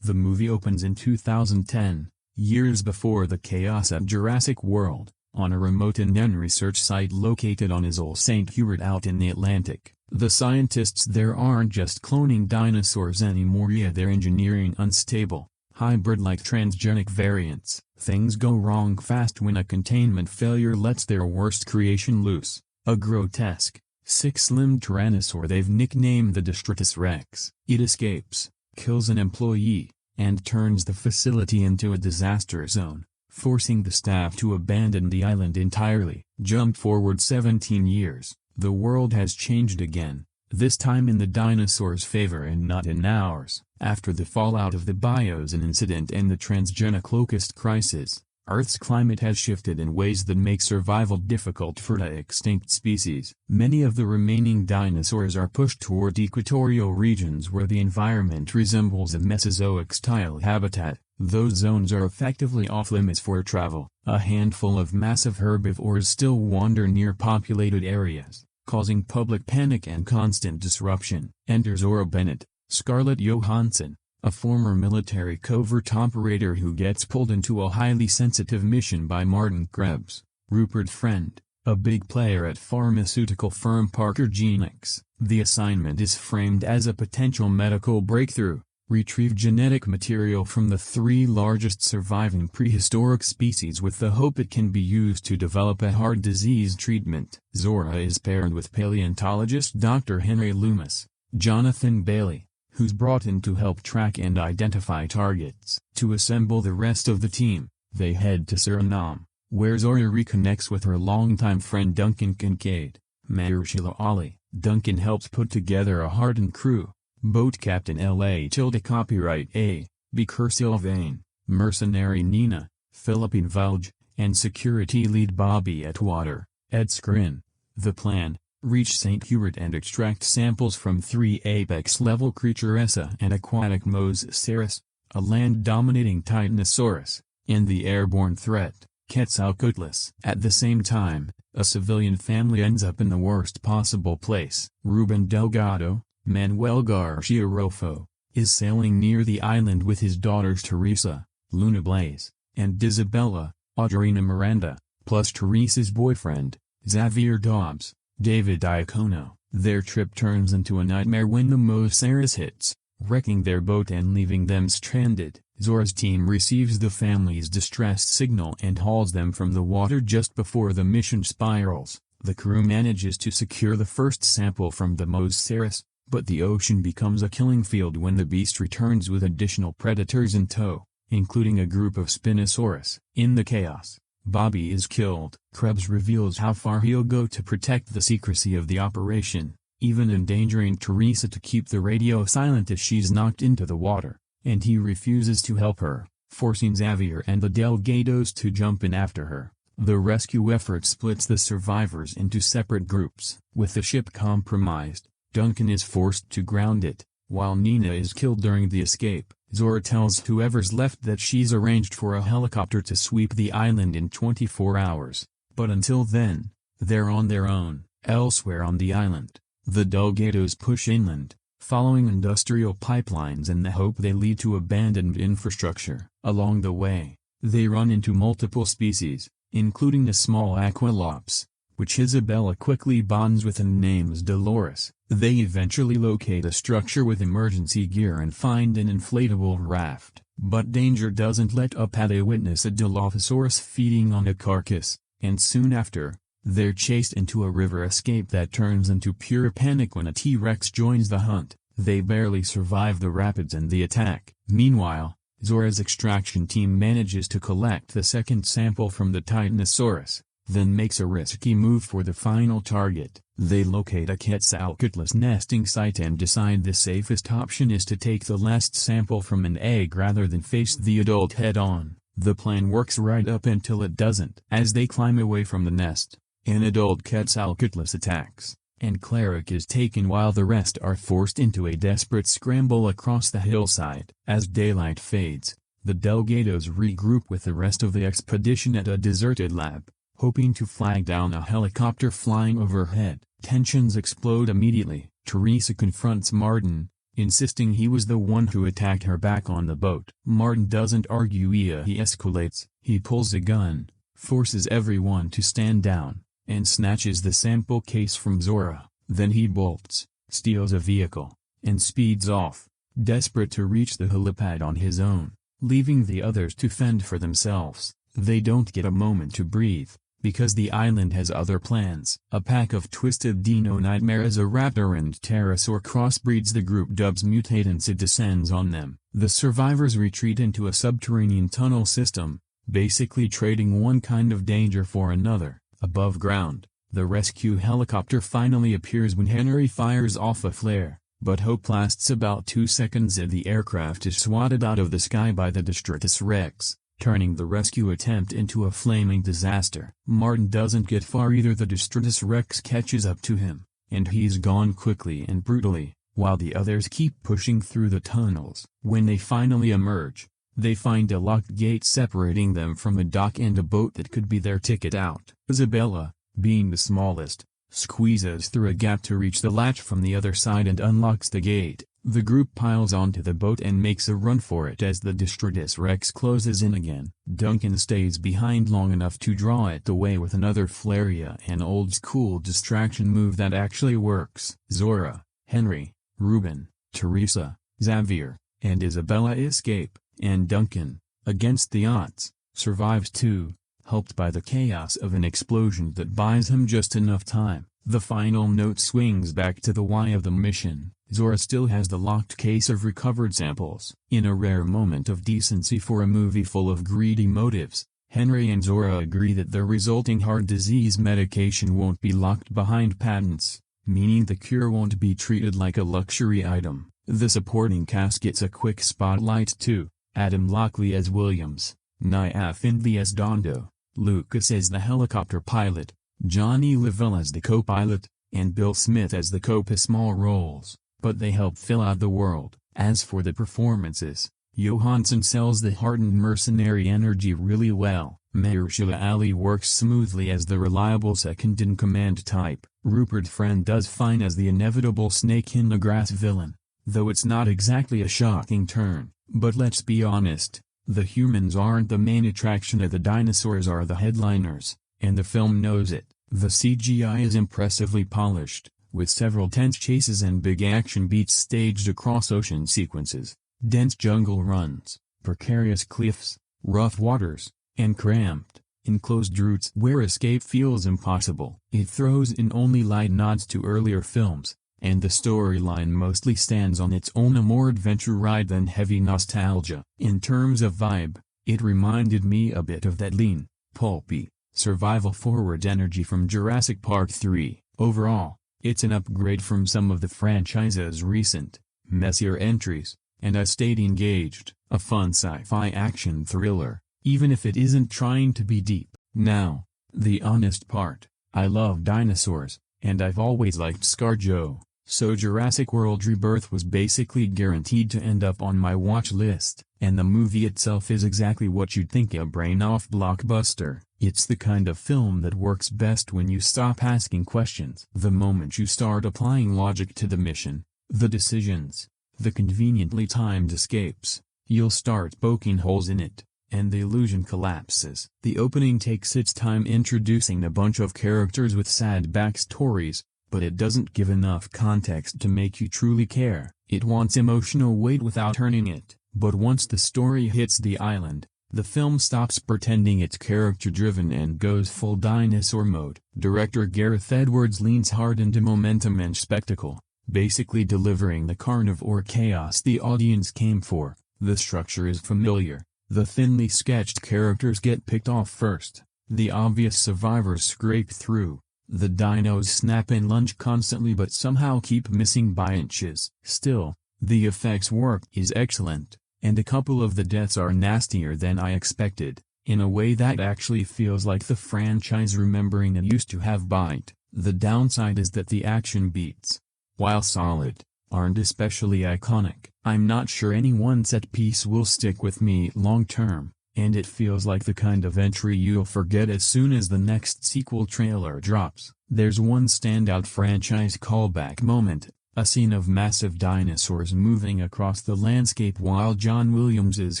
The movie opens in 2010, years before the chaos at Jurassic World, on a remote and research site located on Isle St. Hubert out in the Atlantic. The scientists there aren't just cloning dinosaurs anymore, they're engineering unstable, hybrid-like transgenic variants. Things go wrong fast when a containment failure lets their worst creation loose, a grotesque, six-limbed tyrannosaur they've nicknamed the Detritus Rex. It escapes, kills an employee, and turns the facility into a disaster zone, forcing the staff to abandon the island entirely. Jump forward 17 years, the world has changed again, this time in the dinosaurs' favor and not in ours. After the fallout of the Biosyn incident and the transgenic locust crisis, Earth's climate has shifted in ways that make survival difficult for the extinct species. Many of the remaining dinosaurs are pushed toward equatorial regions where the environment resembles a Mesozoic-style habitat. Those zones are effectively off-limits for travel. A handful of massive herbivores still wander near populated areas, causing public panic and constant disruption. Enter Zora Bennett, Scarlett Johansson, a former military covert operator who gets pulled into a highly sensitive mission by Martin Krebs. Rupert Friend, a big player at pharmaceutical firm Parker Genetics. The assignment is framed as a potential medical breakthrough: retrieve genetic material from the 3 largest surviving prehistoric species with the hope it can be used to develop a heart disease treatment. Zora is paired with paleontologist Dr. Henry Loomis, Jonathan Bailey, who's brought in to help track and identify targets. To assemble the rest of the team, they head to Suriname, where Zora reconnects with her longtime friend Duncan Kincaid, Mahershala Ali. Duncan helps put together a hardened crew: boat captain L.A. copyright A. B. Sylvain, mercenary Nina, Philippine Vulge, and security lead Bobby Atwater, Ed Skrin. The plan: reach St. Hubert and extract samples from 3 apex-level creatures and aquatic Mosasaurus, a land-dominating Titanosaurus, and the airborne threat, Quetzalcoatlus. At the same time, a civilian family ends up in the worst possible place. Ruben Delgado, Manuel Garcia Rofo, is sailing near the island with his daughters Teresa, Luna Blaze, and Isabella, Audrina Miranda, plus Teresa's boyfriend, Xavier Dobbs, David Iacono. Their trip turns into a nightmare when the Mosasaurus hits, wrecking their boat and leaving them stranded. Zora's team receives the family's distress signal and hauls them from the water just before the mission spirals. The crew manages to secure the first sample from the Mosasaurus, but the ocean becomes a killing field when the beast returns with additional predators in tow, including a group of Spinosaurus. In the chaos, Bobby is killed. Krebs reveals how far he'll go to protect the secrecy of the operation, even endangering Teresa to keep the radio silent as she's knocked into the water, and he refuses to help her, forcing Xavier and the Delgados to jump in after her. The rescue effort splits the survivors into separate groups. With the ship compromised, Duncan is forced to ground it, while Nina is killed during the escape. Zora tells whoever's left that she's arranged for a helicopter to sweep the island in 24 hours, but until then, they're on their own. Elsewhere on the island, the Delgados push inland, following industrial pipelines in the hope they lead to abandoned infrastructure. Along the way, they run into multiple species, including a small aqualops, which Isabella quickly bonds with and names Dolores. They eventually locate a structure with emergency gear and find an inflatable raft. But danger doesn't let up as they witness a Dilophosaurus feeding on a carcass, and soon after, they're chased into a river escape that turns into pure panic when a T-Rex joins the hunt. They barely survive the rapids and the attack. Meanwhile, Zora's extraction team manages to collect the second sample from the Titanosaurus, then makes a risky move for the final target. They locate a Quetzalcoatlus nesting site and decide the safest option is to take the last sample from an egg rather than face the adult head-on. The plan works right up until it doesn't. As they climb away from the nest, an adult Quetzalcoatlus attacks, and Cleric is taken while the rest are forced into a desperate scramble across the hillside. As daylight fades, the Delgados regroup with the rest of the expedition at a deserted lab, hoping to flag down a helicopter flying overhead. Tensions explode immediately. Teresa confronts Martin, insisting he was the one who attacked her back on the boat. Martin doesn't argue. He escalates. He pulls a gun, forces everyone to stand down, and snatches the sample case from Zora. Then he bolts, steals a vehicle, and speeds off, desperate to reach the helipad on his own, leaving the others to fend for themselves. They don't get a moment to breathe, because the island has other plans. A pack of twisted dino nightmares, a raptor and pterosaur crossbreeds the group dubs mutate, and it descends on them. The survivors retreat into a subterranean tunnel system, basically trading one kind of danger for another. Above ground, the rescue helicopter finally appears when Henry fires off a flare, but hope lasts about 2 seconds and the aircraft is swatted out of the sky by the Destritus Rex, turning the rescue attempt into a flaming disaster. Martin doesn't get far either. The Destritus Rex catches up to him, and he's gone quickly and brutally, while the others keep pushing through the tunnels. When they finally emerge, they find a locked gate separating them from a dock and a boat that could be their ticket out. Isabella, being the smallest, squeezes through a gap to reach the latch from the other side and unlocks the gate. The group piles onto the boat and makes a run for it as the Destritus Rex closes in again. Duncan stays behind long enough to draw it away with another Flaria, an old-school distraction move that actually works. Zora, Henry, Ruben, Teresa, Xavier, and Isabella escape, and Duncan, against the odds, survives too, helped by the chaos of an explosion that buys him just enough time. The final note swings back to the why of the mission. Zora still has the locked case of recovered samples. In a rare moment of decency for a movie full of greedy motives, Henry and Zora agree that the resulting heart disease medication won't be locked behind patents, meaning the cure won't be treated like a luxury item. The supporting cast gets a quick spotlight too. Adam Lockley as Williams, Nia Findley as Dondo, Lucas as the helicopter pilot, Johnny Lavelle as the co-pilot, and Bill Smith as the co-pilot. Small roles, but they help fill out the world. As for the performances, Johansson sells the hardened mercenary energy really well. Mahershala Ali works smoothly as the reliable second-in-command type. Rupert Friend does fine as the inevitable snake-in-the-grass villain, though it's not exactly a shocking turn. But let's be honest, the humans aren't the main attraction. The dinosaurs are the headliners, and the film knows it. The CGI is impressively polished, with several tense chases and big action beats staged across ocean sequences, dense jungle runs, precarious cliffs, rough waters, and cramped, enclosed routes where escape feels impossible. It throws in only light nods to earlier films, and the storyline mostly stands on its own, a more adventure ride than heavy nostalgia. In terms of vibe, it reminded me a bit of that lean, pulpy, survival-forward energy from Jurassic Park 3. Overall, it's an upgrade from some of the franchise's recent, messier entries, and I stayed engaged. A fun sci-fi action thriller, even if it isn't trying to be deep. Now, the honest part, I love dinosaurs, and I've always liked ScarJo. So Jurassic World Rebirth was basically guaranteed to end up on my watch list, and the movie itself is exactly what you'd think a brain-off blockbuster. It's the kind of film that works best when you stop asking questions. The moment you start applying logic to the mission, the decisions, the conveniently timed escapes, you'll start poking holes in it, and the illusion collapses. The opening takes its time introducing a bunch of characters with sad backstories, but it doesn't give enough context to make you truly care. It wants emotional weight without earning it. But once the story hits the island, the film stops pretending it's character-driven and goes full dinosaur mode. Director Gareth Edwards leans hard into momentum and spectacle, basically delivering the carnivore chaos the audience came for. The structure is familiar. The thinly sketched characters get picked off first. The obvious survivors scrape through. The dinos snap and lunge constantly but somehow keep missing by inches. Still, the effects work is excellent, and a couple of the deaths are nastier than I expected, in a way that actually feels like the franchise remembering it used to have bite. The downside is that the action beats, while solid, aren't especially iconic. I'm not sure any one set piece will stick with me long term, and it feels like the kind of entry you'll forget as soon as the next sequel trailer drops. There's one standout franchise callback moment, a scene of massive dinosaurs moving across the landscape while John Williams's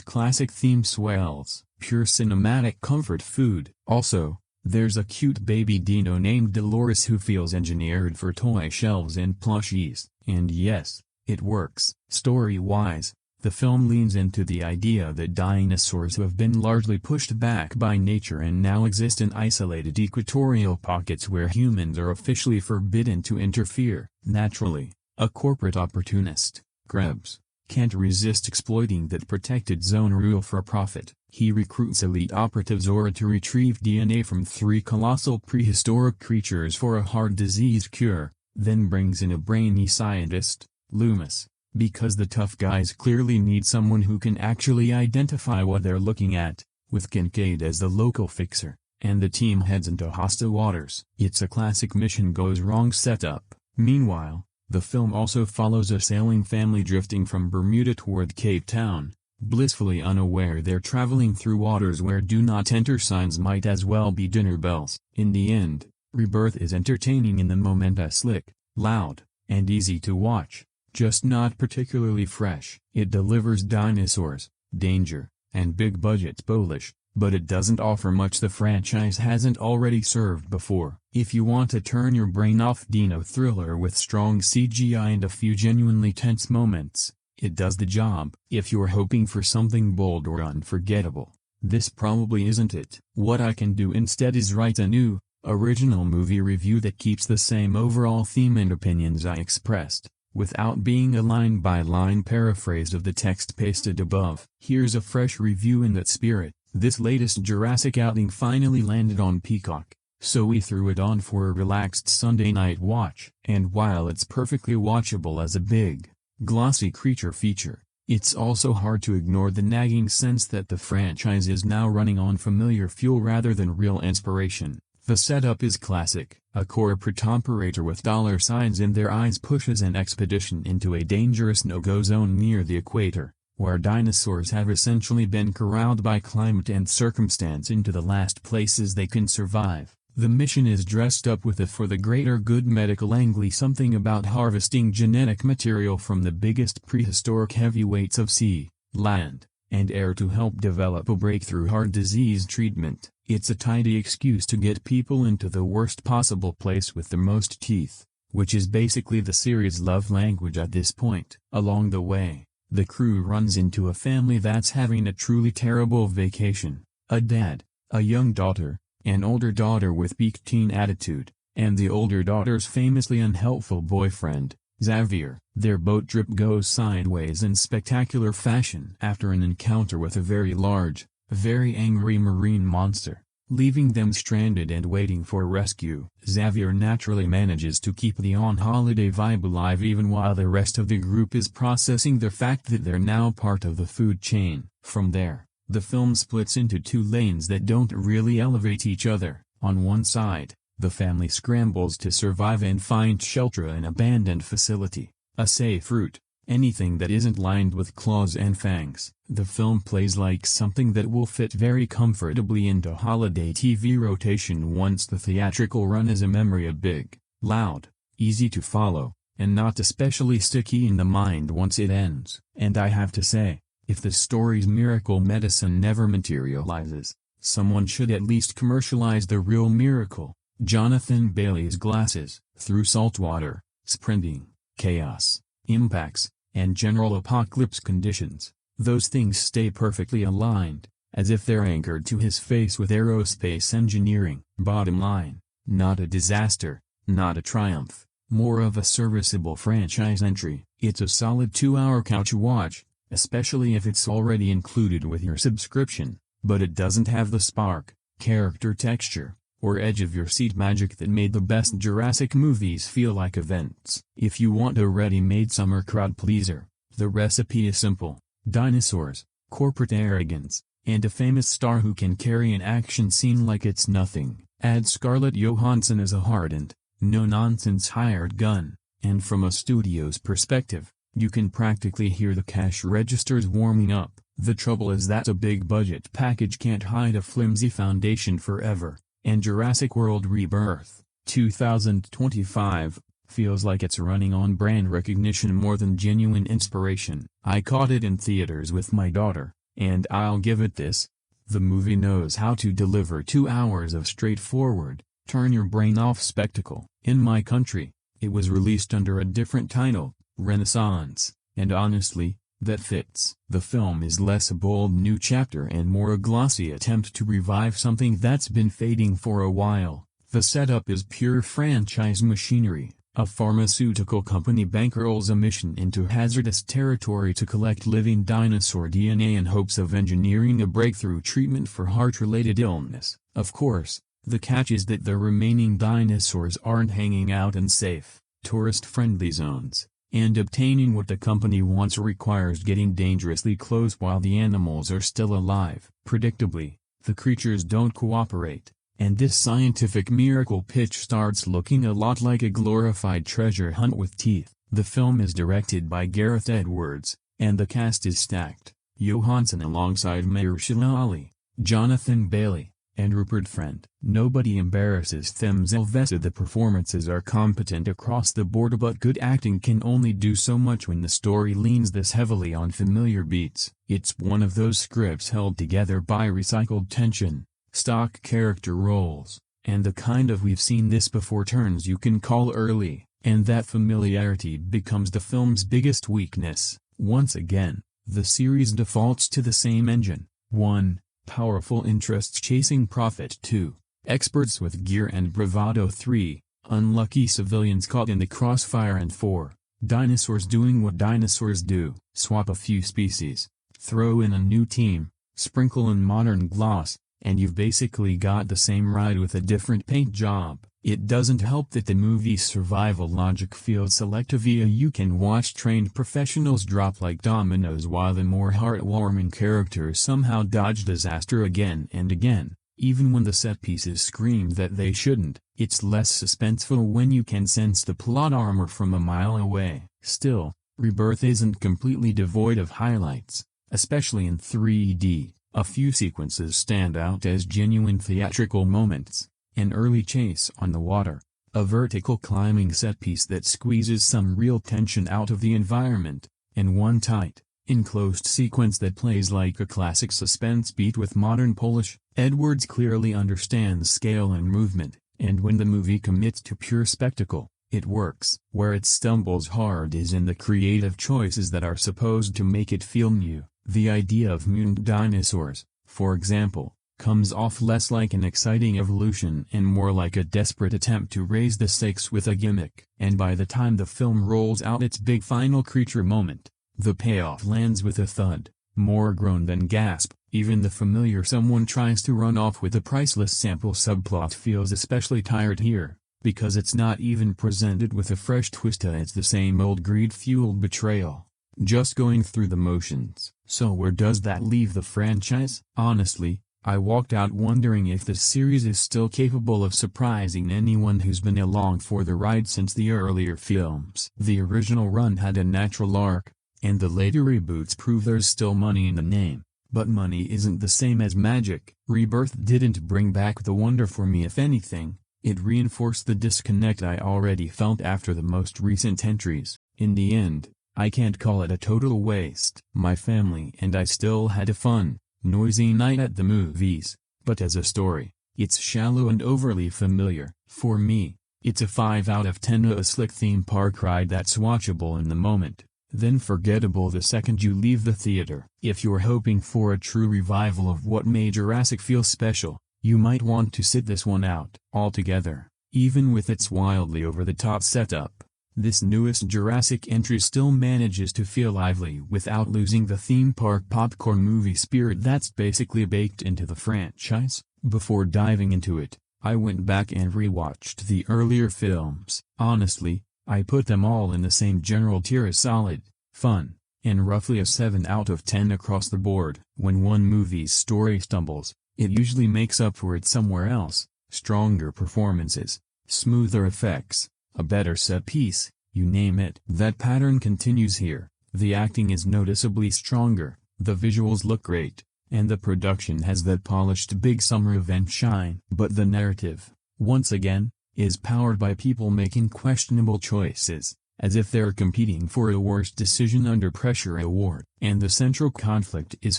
classic theme swells. Pure cinematic comfort food. Also, there's a cute baby dino named Dolores who feels engineered for toy shelves and plushies. And yes, it works. Story-wise, the film leans into the idea that dinosaurs have been largely pushed back by nature and now exist in isolated equatorial pockets where humans are officially forbidden to interfere. Naturally, a corporate opportunist, Krebs, can't resist exploiting that protected zone rule for profit. He recruits elite operative Zora to retrieve DNA from 3 colossal prehistoric creatures for a heart disease cure, then brings in a brainy scientist, Loomis, because the tough guys clearly need someone who can actually identify what they're looking at, with Kincaid as the local fixer, and the team heads into hostile waters. It's a classic mission goes wrong setup. Meanwhile, the film also follows a sailing family drifting from Bermuda toward Cape Town, blissfully unaware they're traveling through waters where do not enter signs might as well be dinner bells. In the end, Rebirth is entertaining in the moment, slick, loud, and easy to watch, just not particularly fresh. It delivers dinosaurs, danger, and big budget polish, but it doesn't offer much the franchise hasn't already served before. If you want to turn your brain off dino thriller with strong CGI and a few genuinely tense moments, it does the job. If you're hoping for something bold or unforgettable, this probably isn't it. What I can do instead is write a new, original movie review that keeps the same overall theme and opinions I expressed, without being a line-by-line paraphrase of the text pasted above. Here's a fresh review in that spirit. This latest Jurassic outing finally landed on Peacock, so we threw it on for a relaxed Sunday night watch. And while it's perfectly watchable as a big, glossy creature feature, it's also hard to ignore the nagging sense that the franchise is now running on familiar fuel rather than real inspiration. The setup is classic. A corporate operator with dollar signs in their eyes pushes an expedition into a dangerous no-go zone near the equator, where dinosaurs have essentially been corralled by climate and circumstance into the last places they can survive. The mission is dressed up with a for the greater good medical angle, something about harvesting genetic material from the biggest prehistoric heavyweights of sea, land, and air to help develop a breakthrough heart disease treatment. It's a tidy excuse to get people into the worst possible place with the most teeth, which is basically the series' love language at this point. Along the way, the crew runs into a family that's having a truly terrible vacation. A dad, a young daughter, an older daughter with peak teen attitude, and the older daughter's famously unhelpful boyfriend, Xavier. Their boat trip goes sideways in spectacular fashion after an encounter with a very large, very angry marine monster, leaving them stranded and waiting for rescue. Xavier naturally manages to keep the on-holiday vibe alive even while the rest of the group is processing the fact that they're now part of the food chain. From there, the film splits into 2 lanes that don't really elevate each other. On one side, the family scrambles to survive and find shelter in an abandoned facility, a safe route, anything that isn't lined with claws and fangs. The film plays like something that will fit very comfortably into holiday TV rotation once the theatrical run is a memory. A big, loud, easy to follow, and not especially sticky in the mind once it ends. And I have to say, if the story's miracle medicine never materializes, someone should at least commercialize the real miracle. Jonathan Bailey's glasses. Through saltwater, sprinting, chaos, impacts, and general apocalypse conditions, those things stay perfectly aligned, as if they're anchored to his face with aerospace engineering. Bottom line, not a disaster, not a triumph, more of a serviceable franchise entry. It's a solid 2-hour couch watch, especially if it's already included with your subscription, but it doesn't have the spark, character texture, or edge-of-your-seat magic that made the best Jurassic movies feel like events. If you want a ready-made summer crowd pleaser, the recipe is simple. dinosaurs, corporate arrogance, and a famous star who can carry an action scene like it's nothing. Add Scarlett Johansson as a hardened, no-nonsense hired gun, and from a studio's perspective, you can practically hear the cash registers warming up. The trouble is that a big-budget package can't hide a flimsy foundation forever, and Jurassic World Rebirth, 2025, feels like it's running on brand recognition more than genuine inspiration. I caught it in theaters with my daughter, and I'll give it this: the movie knows how to deliver 2 hours of straightforward, turn-your-brain-off spectacle. In my country, it was released under a different title, Renaissance, and honestly, that fits. The film is less a bold new chapter and more a glossy attempt to revive something that's been fading for a while. The setup is pure franchise machinery. A pharmaceutical company bankrolls a mission into hazardous territory to collect living dinosaur DNA in hopes of engineering a breakthrough treatment for heart-related illness. Of course, the catch is that the remaining dinosaurs aren't hanging out in safe, tourist-friendly zones, and obtaining what the company wants requires getting dangerously close while the animals are still alive. Predictably, the creatures don't cooperate, and this scientific miracle pitch starts looking a lot like a glorified treasure hunt with teeth. The film is directed by Gareth Edwards, and the cast is stacked. Johansson alongside Mahershala Ali, Jonathan Bailey, and Rupert Friend. Nobody embarrasses them. The performances are competent across the board, but good acting can only do so much when the story leans this heavily on familiar beats. It's one of those scripts held together by recycled tension, stock character roles, and the kind of "we've seen this before" turns you can call early, and that familiarity becomes the film's biggest weakness. Once again, the series defaults to the same engine. 1. Powerful interests chasing profit. 2. Experts with gear and bravado. 3. Unlucky civilians caught in the crossfire. And 4. Dinosaurs doing what dinosaurs do. Swap a few species, throw in a new team, sprinkle in modern gloss, and you've basically got the same ride with a different paint job. It doesn't help that the movie's survival logic feels selective. You can watch trained professionals drop like dominoes while the more heartwarming characters somehow dodge disaster again and again, even when the set pieces scream that they shouldn't. It's less suspenseful when you can sense the plot armor from a mile away. Still, Rebirth isn't completely devoid of highlights, especially in 3D. A few sequences stand out as genuine theatrical moments: an early chase on the water, a vertical climbing set piece that squeezes some real tension out of the environment, and one tight, enclosed sequence that plays like a classic suspense beat with modern polish. Edwards clearly understands scale and movement, and when the movie commits to pure spectacle, it works. Where it stumbles hard is in the creative choices that are supposed to make it feel new. The idea of mutant dinosaurs, for example, comes off less like an exciting evolution and more like a desperate attempt to raise the stakes with a gimmick. And by the time the film rolls out its big final creature moment, the payoff lands with a thud, more groan than gasp. Even the familiar someone tries to run off with a priceless sample subplot feels especially tired here, because it's not even presented with a fresh twist. It's the same old greed-fueled betrayal, just going through the motions. So where does that leave the franchise? Honestly, I walked out wondering if this series is still capable of surprising anyone who's been along for the ride since the earlier films. The original run had a natural arc, and the later reboots prove there's still money in the name. But money isn't the same as magic. Rebirth didn't bring back the wonder for me. If anything, it reinforced the disconnect I already felt after the most recent entries. In the end, I can't call it a total waste. My family and I still had a fun, noisy night at the movies, but as a story, it's shallow and overly familiar. For me, it's a 5 out of 10. A slick theme park ride that's watchable in the moment, then forgettable the second you leave the theater. If you're hoping for a true revival of what made Jurassic feel special, you might want to sit this one out. Altogether, even with its wildly over-the-top setup, this newest Jurassic entry still manages to feel lively without losing the theme park popcorn movie spirit that's basically baked into the franchise. Before diving into it, I went back and rewatched the earlier films. Honestly, I put them all in the same general tier as solid, fun, and roughly a 7 out of 10 across the board. When one movie's story stumbles, it usually makes up for it somewhere else: stronger performances, smoother effects, a better set piece, you name it. That pattern continues here. The acting is noticeably stronger, the visuals look great, and the production has that polished big summer event shine. But the narrative, once again, is powered by people making questionable choices, as if they're competing for a worst decision under pressure award. And the central conflict is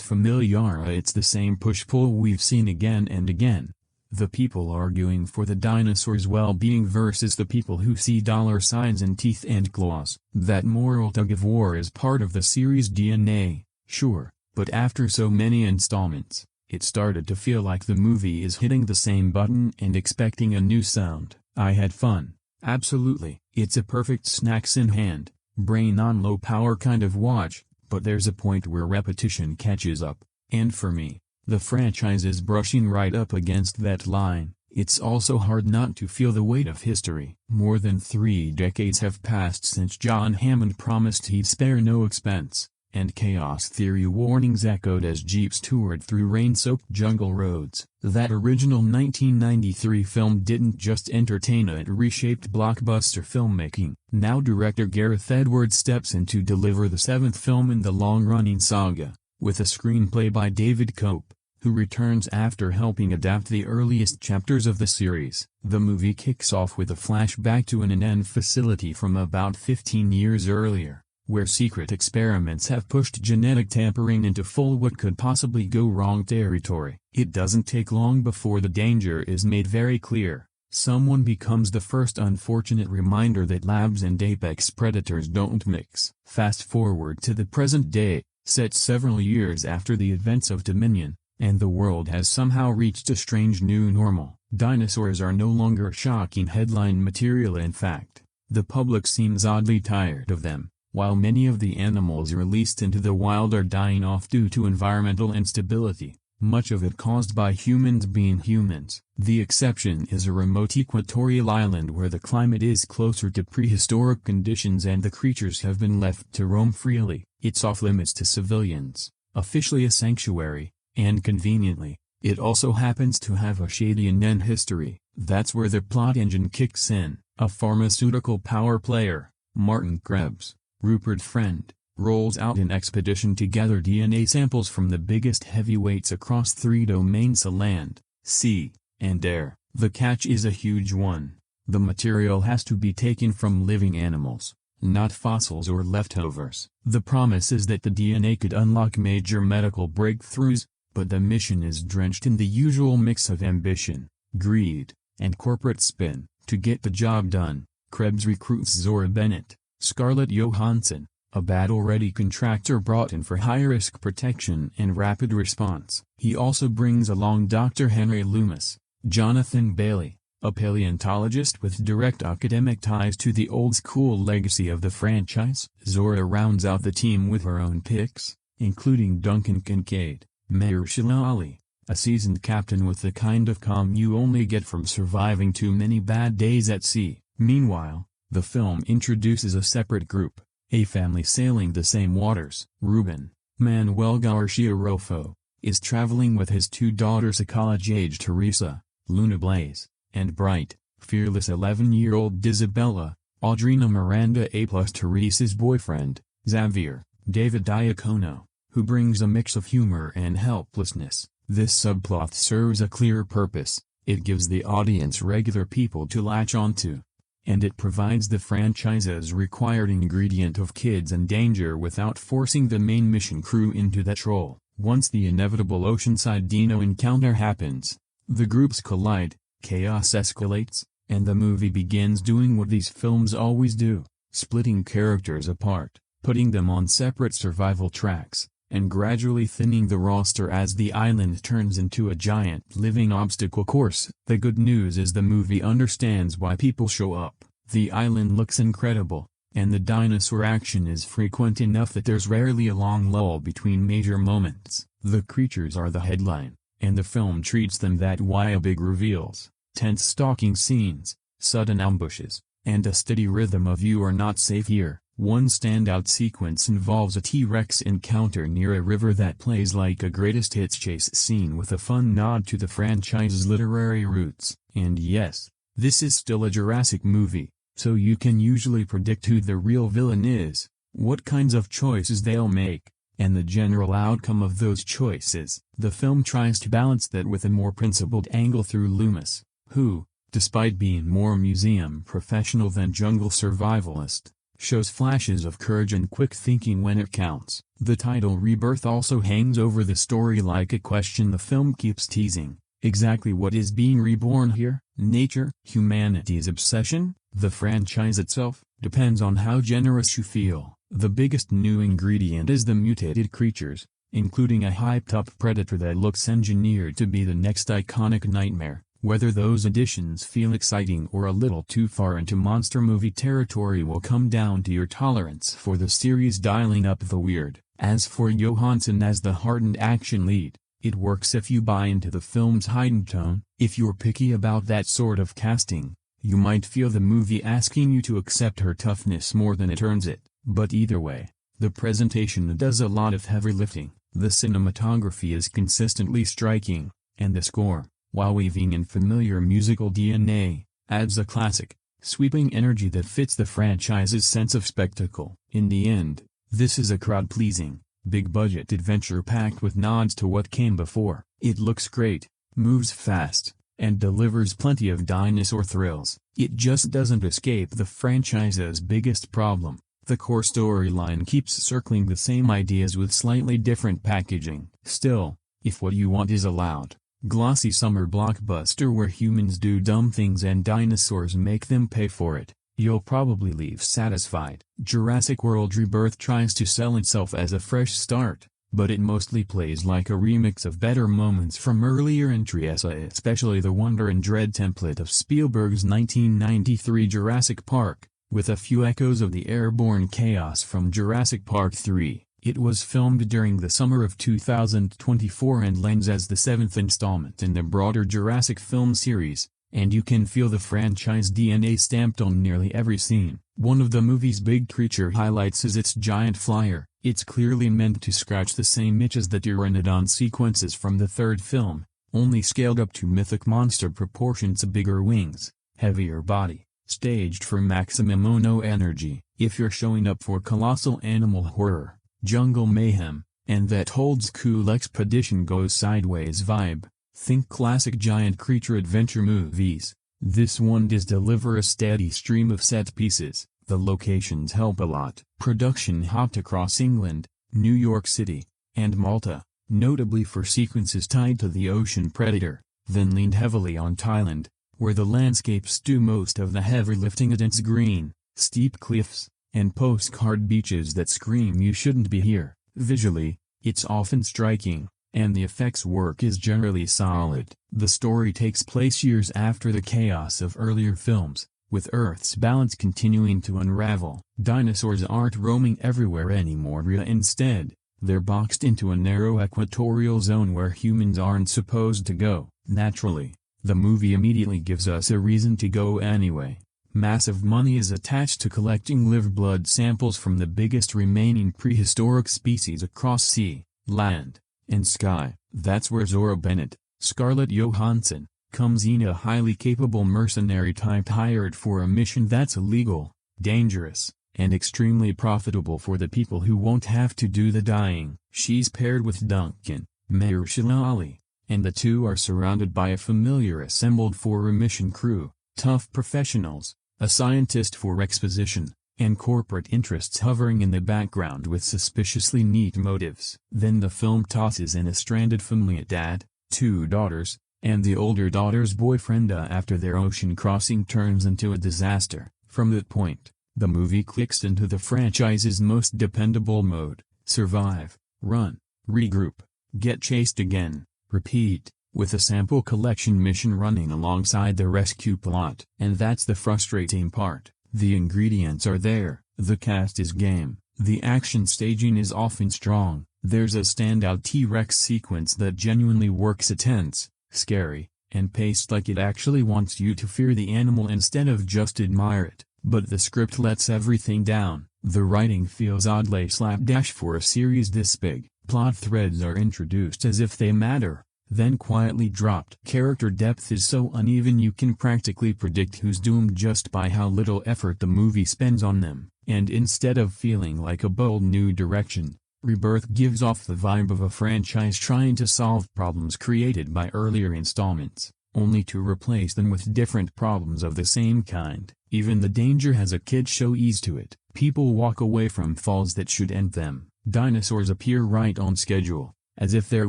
familiar. It's the same push-pull we've seen again and again. The people arguing for the dinosaurs' well-being versus the people who see dollar signs in teeth and claws. That moral tug-of-war is part of the series' DNA, sure, but after so many installments, it started to feel like the movie is hitting the same button and expecting a new sound. I had fun, absolutely. It's a perfect snacks in hand, brain on low power kind of watch, but there's a point where repetition catches up, and for me, the franchise is brushing right up against that line. It's also hard not to feel the weight of history. More than 3 decades have passed since John Hammond promised he'd spare no expense, and chaos theory warnings echoed as jeeps toured through rain-soaked jungle roads. That original 1993 film didn't just entertain, it reshaped blockbuster filmmaking. Now director Gareth Edwards steps in to deliver the 7th film in the long-running saga, with a screenplay by David Cope, who returns after helping adapt the earliest chapters of the series. The movie kicks off with a flashback to an INN facility from about 15 years earlier, where secret experiments have pushed genetic tampering into full what could possibly go wrong territory. It doesn't take long before the danger is made very clear. Someone becomes the first unfortunate reminder that labs and apex predators don't mix. Fast forward to the present day, set several years after the events of Dominion, and the world has somehow reached a strange new normal. Dinosaurs are no longer shocking headline material. In fact, the public seems oddly tired of them, while many of the animals released into the wild are dying off due to environmental instability, much of it caused by humans being humans. The exception is a remote equatorial island where the climate is closer to prehistoric conditions and the creatures have been left to roam freely. It's off limits to civilians, officially a sanctuary, and conveniently, it also happens to have a shady INN history. That's where the plot engine kicks in. A pharmaceutical power player, Martin Krebs, Rupert Friend, rolls out an expedition to gather DNA samples from the biggest heavyweights across 3 domains: land, sea, and air. The catch is a huge one. The material has to be taken from living animals, not fossils or leftovers. The promise is that the DNA could unlock major medical breakthroughs, but the mission is drenched in the usual mix of ambition, greed, and corporate spin. To get the job done, Krebs recruits Zora Bennett, Scarlett Johansson, a battle-ready contractor brought in for high-risk protection and rapid response. He also brings along Dr. Henry Loomis, Jonathan Bailey, a paleontologist with direct academic ties to the old-school legacy of the franchise. Zora rounds out the team with her own picks, including Duncan Kincaid, Mahershala Ali, a seasoned captain with the kind of calm you only get from surviving too many bad days at sea. Meanwhile, the film introduces a separate group, a family sailing the same waters. Ruben, Manuel Garcia Rofo, is traveling with his 2 daughters, a college-age Teresa, Luna Blaze, and bright, fearless 11-year-old Isabella, Audrina Miranda A+ Teresa's boyfriend, Xavier, David Diacono, who brings a mix of humor and helplessness. This subplot serves a clear purpose: it gives the audience regular people to latch onto. And it provides the franchise's required ingredient of kids and danger without forcing the main mission crew into that role. Once the inevitable oceanside dino encounter happens, the groups collide, chaos escalates, and the movie begins doing what these films always do: splitting characters apart, putting them on separate survival tracks, and gradually thinning the roster as the island turns into a giant living obstacle course. The good news is the movie understands why people show up. The island looks incredible, and the dinosaur action is frequent enough that there's rarely a long lull between major moments. The creatures are the headline, and the film treats them that way. Big reveals, tense stalking scenes, sudden ambushes, and a steady rhythm of "you are not safe here." One standout sequence involves a T-Rex encounter near a river that plays like a greatest hits chase scene with a fun nod to the franchise's literary roots. And yes, this is still a Jurassic movie, so you can usually predict who the real villain is, what kinds of choices they'll make, and the general outcome of those choices. The film tries to balance that with a more principled angle through Loomis, who, despite being more museum professional than jungle survivalist, shows flashes of courage and quick thinking when it counts. The title Rebirth also hangs over the story like a question the film keeps teasing. Exactly what is being reborn here? Nature? Humanity's obsession? The franchise itself? Depends on how generous you feel. The biggest new ingredient is the mutated creatures, including a hyped-up predator that looks engineered to be the next iconic nightmare. Whether those additions feel exciting or a little too far into monster movie territory will come down to your tolerance for the series dialing up the weird. As for Johansson as the hardened action lead, it works if you buy into the film's heightened tone. If you're picky about that sort of casting, you might feel the movie asking you to accept her toughness more than it earns it. But either way, the presentation does a lot of heavy lifting. The cinematography is consistently striking, and the score, while weaving in familiar musical DNA, adds a classic, sweeping energy that fits the franchise's sense of spectacle. In the end, this is a crowd-pleasing, big-budget adventure packed with nods to what came before. It looks great, moves fast, and delivers plenty of dinosaur thrills. It just doesn't escape the franchise's biggest problem. The core storyline keeps circling the same ideas with slightly different packaging. Still, if what you want is a loud, glossy summer blockbuster where humans do dumb things and dinosaurs make them pay for it, you'll probably leave satisfied. Jurassic World Rebirth tries to sell itself as a fresh start, but it mostly plays like a remix of better moments from earlier entries, especially the wonder and dread template of Spielberg's 1993 Jurassic Park, with a few echoes of the airborne chaos from Jurassic Park 3. It was filmed during the summer of 2024 and lends as the 7th installment in the broader Jurassic film series, and you can feel the franchise DNA stamped on nearly every scene. One of the movie's big creature highlights is its giant flyer. It's clearly meant to scratch the same itch as the Pteranodon sequences from the third film, only scaled up to mythic monster proportions: bigger wings, heavier body, staged for maximum Ono energy. If you're showing up for colossal animal horror, jungle mayhem, and that holds cool expedition goes sideways vibe, think classic giant creature adventure movies. This one does deliver a steady stream of set pieces. The locations help a lot. Production hopped across England, New York City, and Malta, notably for sequences tied to the ocean predator, then leaned heavily on Thailand, where the landscapes do most of the heavy lifting. Dense green, steep cliffs, and postcard beaches that scream you shouldn't be here. Visually, it's often striking, and the effects work is generally solid. The story takes place years after the chaos of earlier films, with Earth's balance continuing to unravel. Dinosaurs aren't roaming everywhere anymore. Instead, they're boxed into a narrow equatorial zone where humans aren't supposed to go. Naturally, the movie immediately gives us a reason to go anyway. Massive money is attached to collecting liver blood samples from the biggest remaining prehistoric species across sea, land, and sky. That's where Zora Bennett, Scarlett Johansson, comes in, a highly capable mercenary type hired for a mission that's illegal, dangerous, and extremely profitable for the people who won't have to do the dying. She's paired with Duncan, Mahershala Ali, and the two are surrounded by a familiar assembled for a mission crew, tough professionals, a scientist for exposition, and corporate interests hovering in the background with suspiciously neat motives. Then the film tosses in a stranded family: a dad, 2 daughters, and the older daughter's boyfriend after their ocean crossing turns into a disaster. From that point, the movie clicks into the franchise's most dependable mode: survive, run, regroup, get chased again, repeat, with a sample collection mission running alongside the rescue plot. And that's the frustrating part. The ingredients are there, the cast is game, the action staging is often strong, there's a standout T-Rex sequence that genuinely works. It's tense, scary, and paced like it actually wants you to fear the animal instead of just admire it. But the script lets everything down. The writing feels oddly slapdash for a series this big. Plot threads are introduced as if they matter, then quietly dropped. Character depth is so uneven you can practically predict who's doomed just by how little effort the movie spends on them. And instead of feeling like a bold new direction, Rebirth gives off the vibe of a franchise trying to solve problems created by earlier installments, only to replace them with different problems of the same kind. Even the danger has a kid show ease to it. People walk away from falls that should end them. Dinosaurs appear right on schedule, as if they're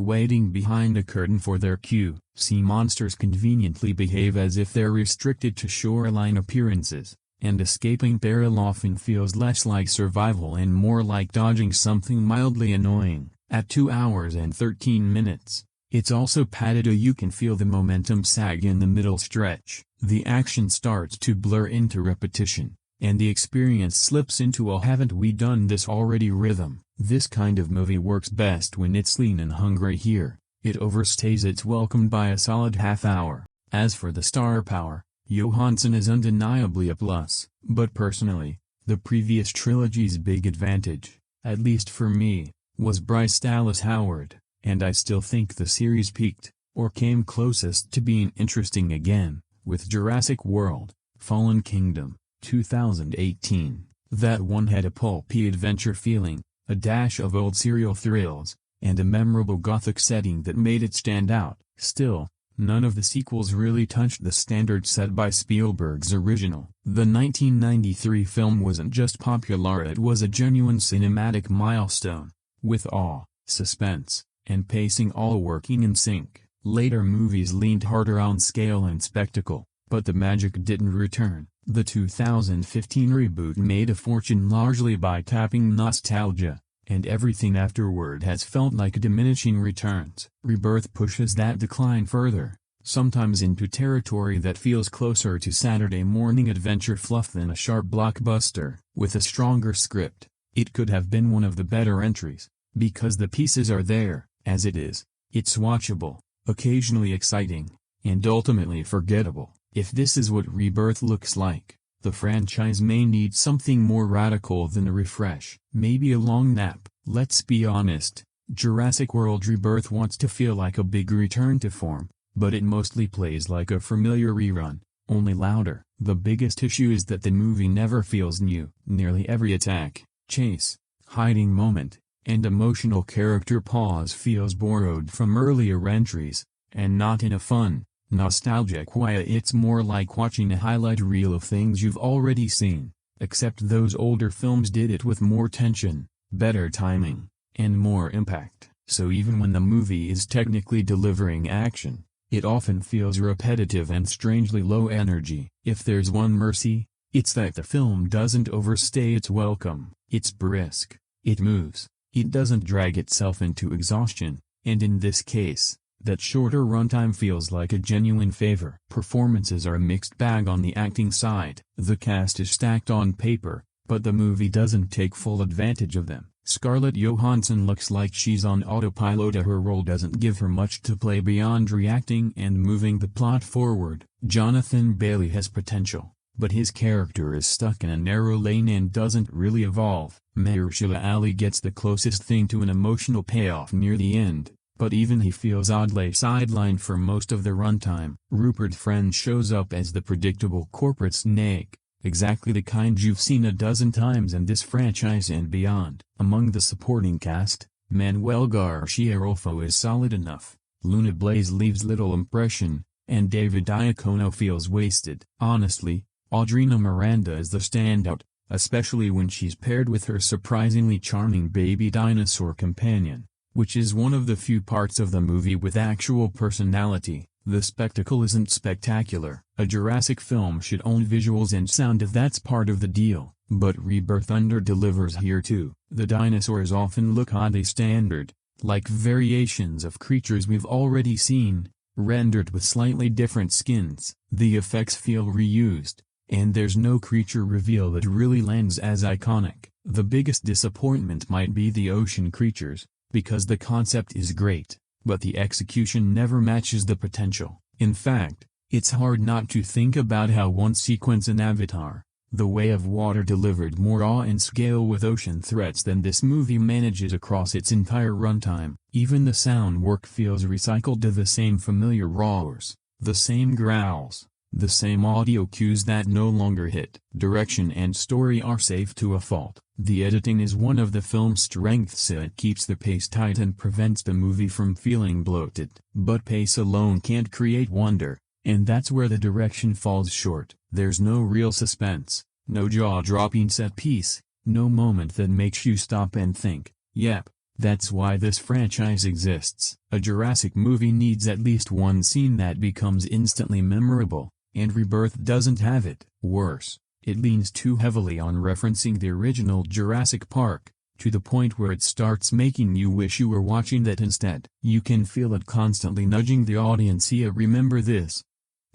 waiting behind a curtain for their cue. Sea monsters conveniently behave as if they're restricted to shoreline appearances, and escaping peril often feels less like survival and more like dodging something mildly annoying. At 2 hours and 13 minutes, it's also padded, you can feel the momentum sag in the middle stretch. The action starts to blur into repetition, and the experience slips into a haven't we done this already rhythm. This kind of movie works best when it's lean and hungry. Here, it overstays its welcome by a solid half hour. As for the star power, Johansson is undeniably a plus, but personally, the previous trilogy's big advantage, at least for me, was Bryce Dallas Howard, and I still think the series peaked, or came closest to being interesting again, with Jurassic World, Fallen Kingdom, 2018. That one had a pulpy adventure feeling, a dash of old serial thrills, and a memorable gothic setting that made it stand out. Still, none of the sequels really touched the standard set by Spielberg's original. The 1993 film wasn't just popular, it was a genuine cinematic milestone, with awe, suspense, and pacing all working in sync. Later movies leaned harder on scale and spectacle, but the magic didn't return. The 2015 reboot made a fortune largely by tapping nostalgia, and everything afterward has felt like diminishing returns. Rebirth pushes that decline further, sometimes into territory that feels closer to Saturday morning adventure fluff than a sharp blockbuster. With a stronger script, it could have been one of the better entries, because the pieces are there. As it is, it's watchable, occasionally exciting, and ultimately forgettable. If this is what Rebirth looks like, the franchise may need something more radical than a refresh. Maybe a long nap. Let's be honest, Jurassic World Rebirth wants to feel like a big return to form, but it mostly plays like a familiar rerun, only louder. The biggest issue is that the movie never feels new. Nearly every attack, chase, hiding moment, and emotional character pause feels borrowed from earlier entries, and not in a fun, nostalgic way. It's more like watching a highlight reel of things you've already seen, except those older films did it with more tension, better timing, and more impact. So even when the movie is technically delivering action, it often feels repetitive and strangely low energy. If there's one mercy, it's that the film doesn't overstay its welcome. It's brisk, it moves, it doesn't drag itself into exhaustion, and in this case, that shorter runtime feels like a genuine favor. Performances are a mixed bag on the acting side. The cast is stacked on paper, but the movie doesn't take full advantage of them. Scarlett Johansson looks like she's on autopilot. Her role doesn't give her much to play beyond reacting and moving the plot forward. Jonathan Bailey has potential, but his character is stuck in a narrow lane and doesn't really evolve. Mahershala Ali gets the closest thing to an emotional payoff near the end, but even he feels oddly sidelined for most of the runtime. Rupert Friend shows up as the predictable corporate snake, exactly the kind you've seen a dozen times in this franchise and beyond. Among the supporting cast, Manuel Garcia Rolfo is solid enough, Luna Blaze leaves little impression, and David Diacono feels wasted. Honestly, Audrina Miranda is the standout, especially when she's paired with her surprisingly charming baby dinosaur companion, which is one of the few parts of the movie with actual personality. The spectacle isn't spectacular. A Jurassic film should own visuals and sound if that's part of the deal, but Rebirth under-delivers here too. The dinosaurs often look oddly standard, like variations of creatures we've already seen, rendered with slightly different skins. The effects feel reused, and there's no creature reveal that really lands as iconic. The biggest disappointment might be the ocean creatures, because the concept is great, but the execution never matches the potential. In fact, it's hard not to think about how one sequence in Avatar, The Way of Water delivered more awe and scale with ocean threats than this movie manages across its entire runtime. Even the sound work feels recycled to the same familiar roars, the same growls, the same audio cues that no longer hit. Direction and story are safe to a fault. The editing is one of the film's strengths. It keeps the pace tight and prevents the movie from feeling bloated. But pace alone can't create wonder, and that's where the direction falls short. There's no real suspense, no jaw-dropping set piece, no moment that makes you stop and think. Yep, that's why this franchise exists. A Jurassic movie needs at least one scene that becomes instantly memorable, and Rebirth doesn't have it. Worse, it leans too heavily on referencing the original Jurassic Park, to the point where it starts making you wish you were watching that instead. You can feel it constantly nudging the audience. Here, remember this.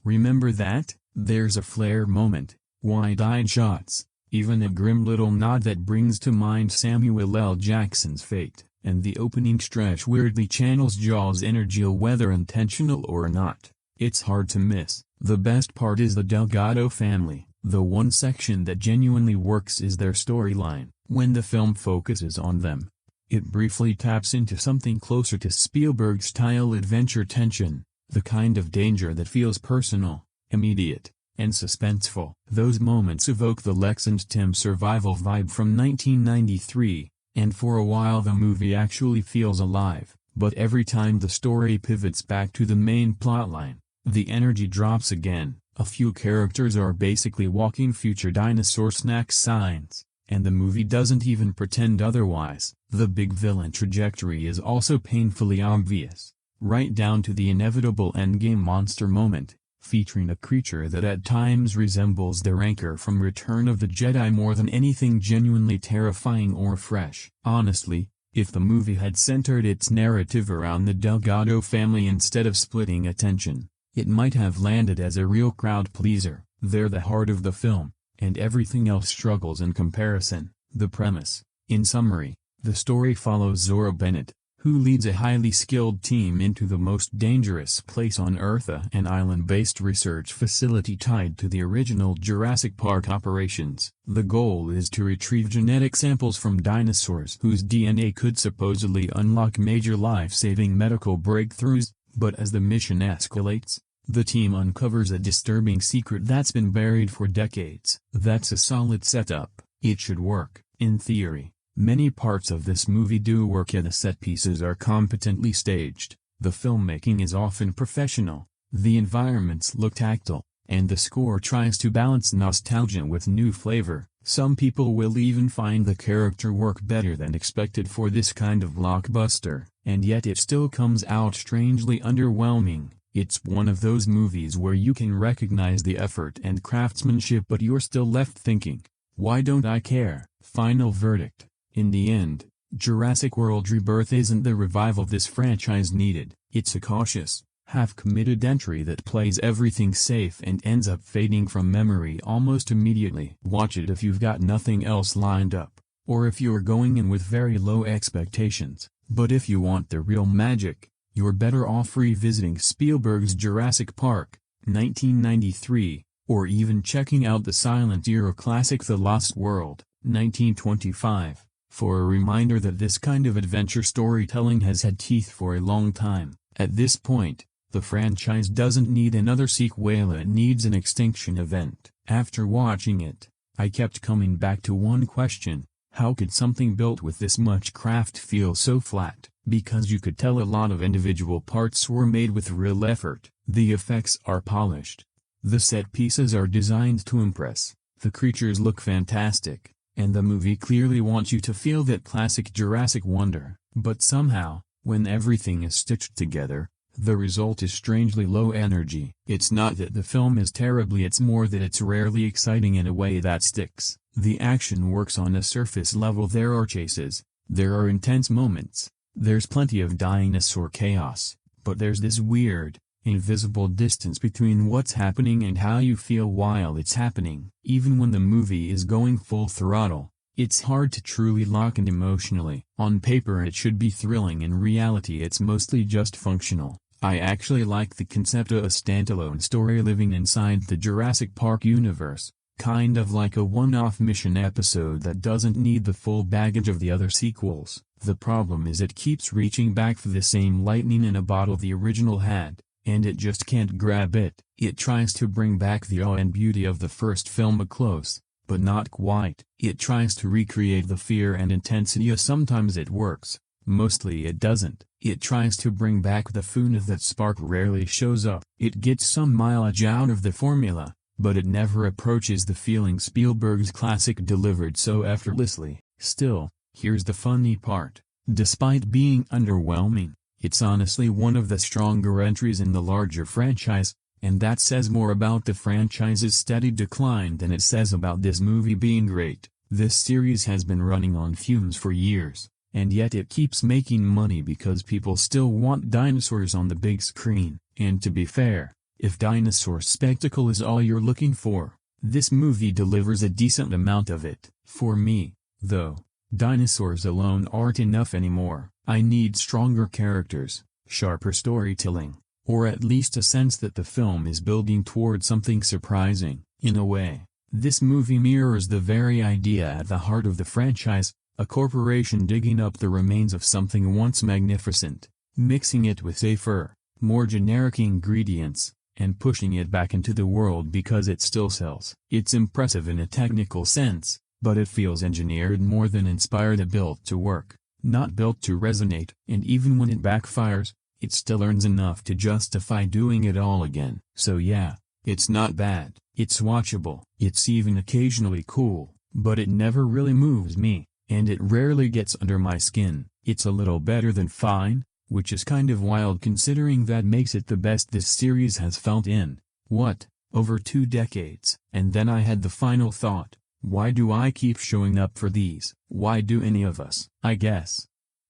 Remember that? There's a flare moment, wide-eyed shots, even a grim little nod that brings to mind Samuel L. Jackson's Fate, and the opening stretch weirdly channels Jaws energy, whether intentional or not. It's hard to miss. The best part is the Delgado family. The one section that genuinely works is their storyline. When the film focuses on them, it briefly taps into something closer to Spielberg-style adventure tension, the kind of danger that feels personal, immediate, and suspenseful. Those moments evoke the Lex and Tim survival vibe from 1993, and for a while the movie actually feels alive. But every time the story pivots back to the main plotline, the energy drops again. A few characters are basically walking future dinosaur snack signs, and the movie doesn't even pretend otherwise. The big villain trajectory is also painfully obvious, right down to the inevitable endgame monster moment, featuring a creature that at times resembles the Rancor from Return of the Jedi more than anything genuinely terrifying or fresh. Honestly, if the movie had centered its narrative around the Delgado family instead of splitting attention, it might have landed as a real crowd pleaser. They're the heart of the film, and everything else struggles in comparison. The premise. In summary, the story follows Zora Bennett, who leads a highly skilled team into the most dangerous place on Earth, an island-based research facility tied to the original Jurassic Park operations. The goal is to retrieve genetic samples from dinosaurs whose DNA could supposedly unlock major life-saving medical breakthroughs. But as the mission escalates, the team uncovers a disturbing secret that's been buried for decades. That's a solid setup. It should work. In theory, many parts of this movie do work, and the set pieces are competently staged. The filmmaking is often professional, the environments look tactile, and the score tries to balance nostalgia with new flavor. Some people will even find the character work better than expected for this kind of blockbuster, and yet it still comes out strangely underwhelming. It's one of those movies where you can recognize the effort and craftsmanship, but you're still left thinking, why don't I care? Final verdict. In the end, Jurassic World Rebirth isn't the revival this franchise needed. It's a cautious, half-committed entry that plays everything safe and ends up fading from memory almost immediately. Watch it if you've got nothing else lined up, or if you're going in with very low expectations. But if you want the real magic, you're better off revisiting Spielberg's Jurassic Park, 1993, or even checking out the silent era classic The Lost World, 1925, for a reminder that this kind of adventure storytelling has had teeth for a long time. At this point, the franchise doesn't need another sequel, it needs an extinction event. After watching it, I kept coming back to one question: how could something built with this much craft feel so flat? Because you could tell a lot of individual parts were made with real effort. The effects are polished. The set pieces are designed to impress. The creatures look fantastic, and the movie clearly wants you to feel that classic Jurassic wonder. But somehow, when everything is stitched together, the result is strangely low energy. It's not that the film is terribly, it's more that it's rarely exciting in a way that sticks. The action works on a surface level. There are chases, there are intense moments, there's plenty of dinosaur chaos, but there's this weird, invisible distance between what's happening and how you feel while it's happening. Even when the movie is going full throttle, it's hard to truly lock in emotionally. On paper it should be thrilling, in reality it's mostly just functional. I actually like the concept of a standalone story living inside the Jurassic Park universe, kind of like a one-off mission episode that doesn't need the full baggage of the other sequels. The problem is it keeps reaching back for the same lightning in a bottle the original had, and it just can't grab it. It tries to bring back the awe and beauty of the first film close, but not quite. It tries to recreate the fear and intensity. Sometimes it works, mostly it doesn't. It tries to bring back the fun that spark rarely shows up. It gets some mileage out of the formula, but it never approaches the feeling Spielberg's classic delivered so effortlessly. Still, here's the funny part. Despite being underwhelming, it's honestly one of the stronger entries in the larger franchise, and that says more about the franchise's steady decline than it says about this movie being great. This series has been running on fumes for years, and yet it keeps making money because people still want dinosaurs on the big screen. And to be fair, if dinosaur spectacle is all you're looking for, this movie delivers a decent amount of it. For me, though, dinosaurs alone aren't enough anymore. I need stronger characters, sharper storytelling, or at least a sense that the film is building toward something surprising. In a way, this movie mirrors the very idea at the heart of the franchise, a corporation digging up the remains of something once magnificent, mixing it with safer, more generic ingredients, and pushing it back into the world because it still sells. It's impressive in a technical sense, but it feels engineered more than inspired. Built to work, not built to resonate. And even when it backfires, it still earns enough to justify doing it all again. So yeah, it's not bad, it's watchable, it's even occasionally cool, but it never really moves me, and it rarely gets under my skin. It's a little better than fine, which is kind of wild considering that makes it the best this series has felt in, what, over 2 decades. And then I had the final thought, why do I keep showing up for these? Why do any of us? I guess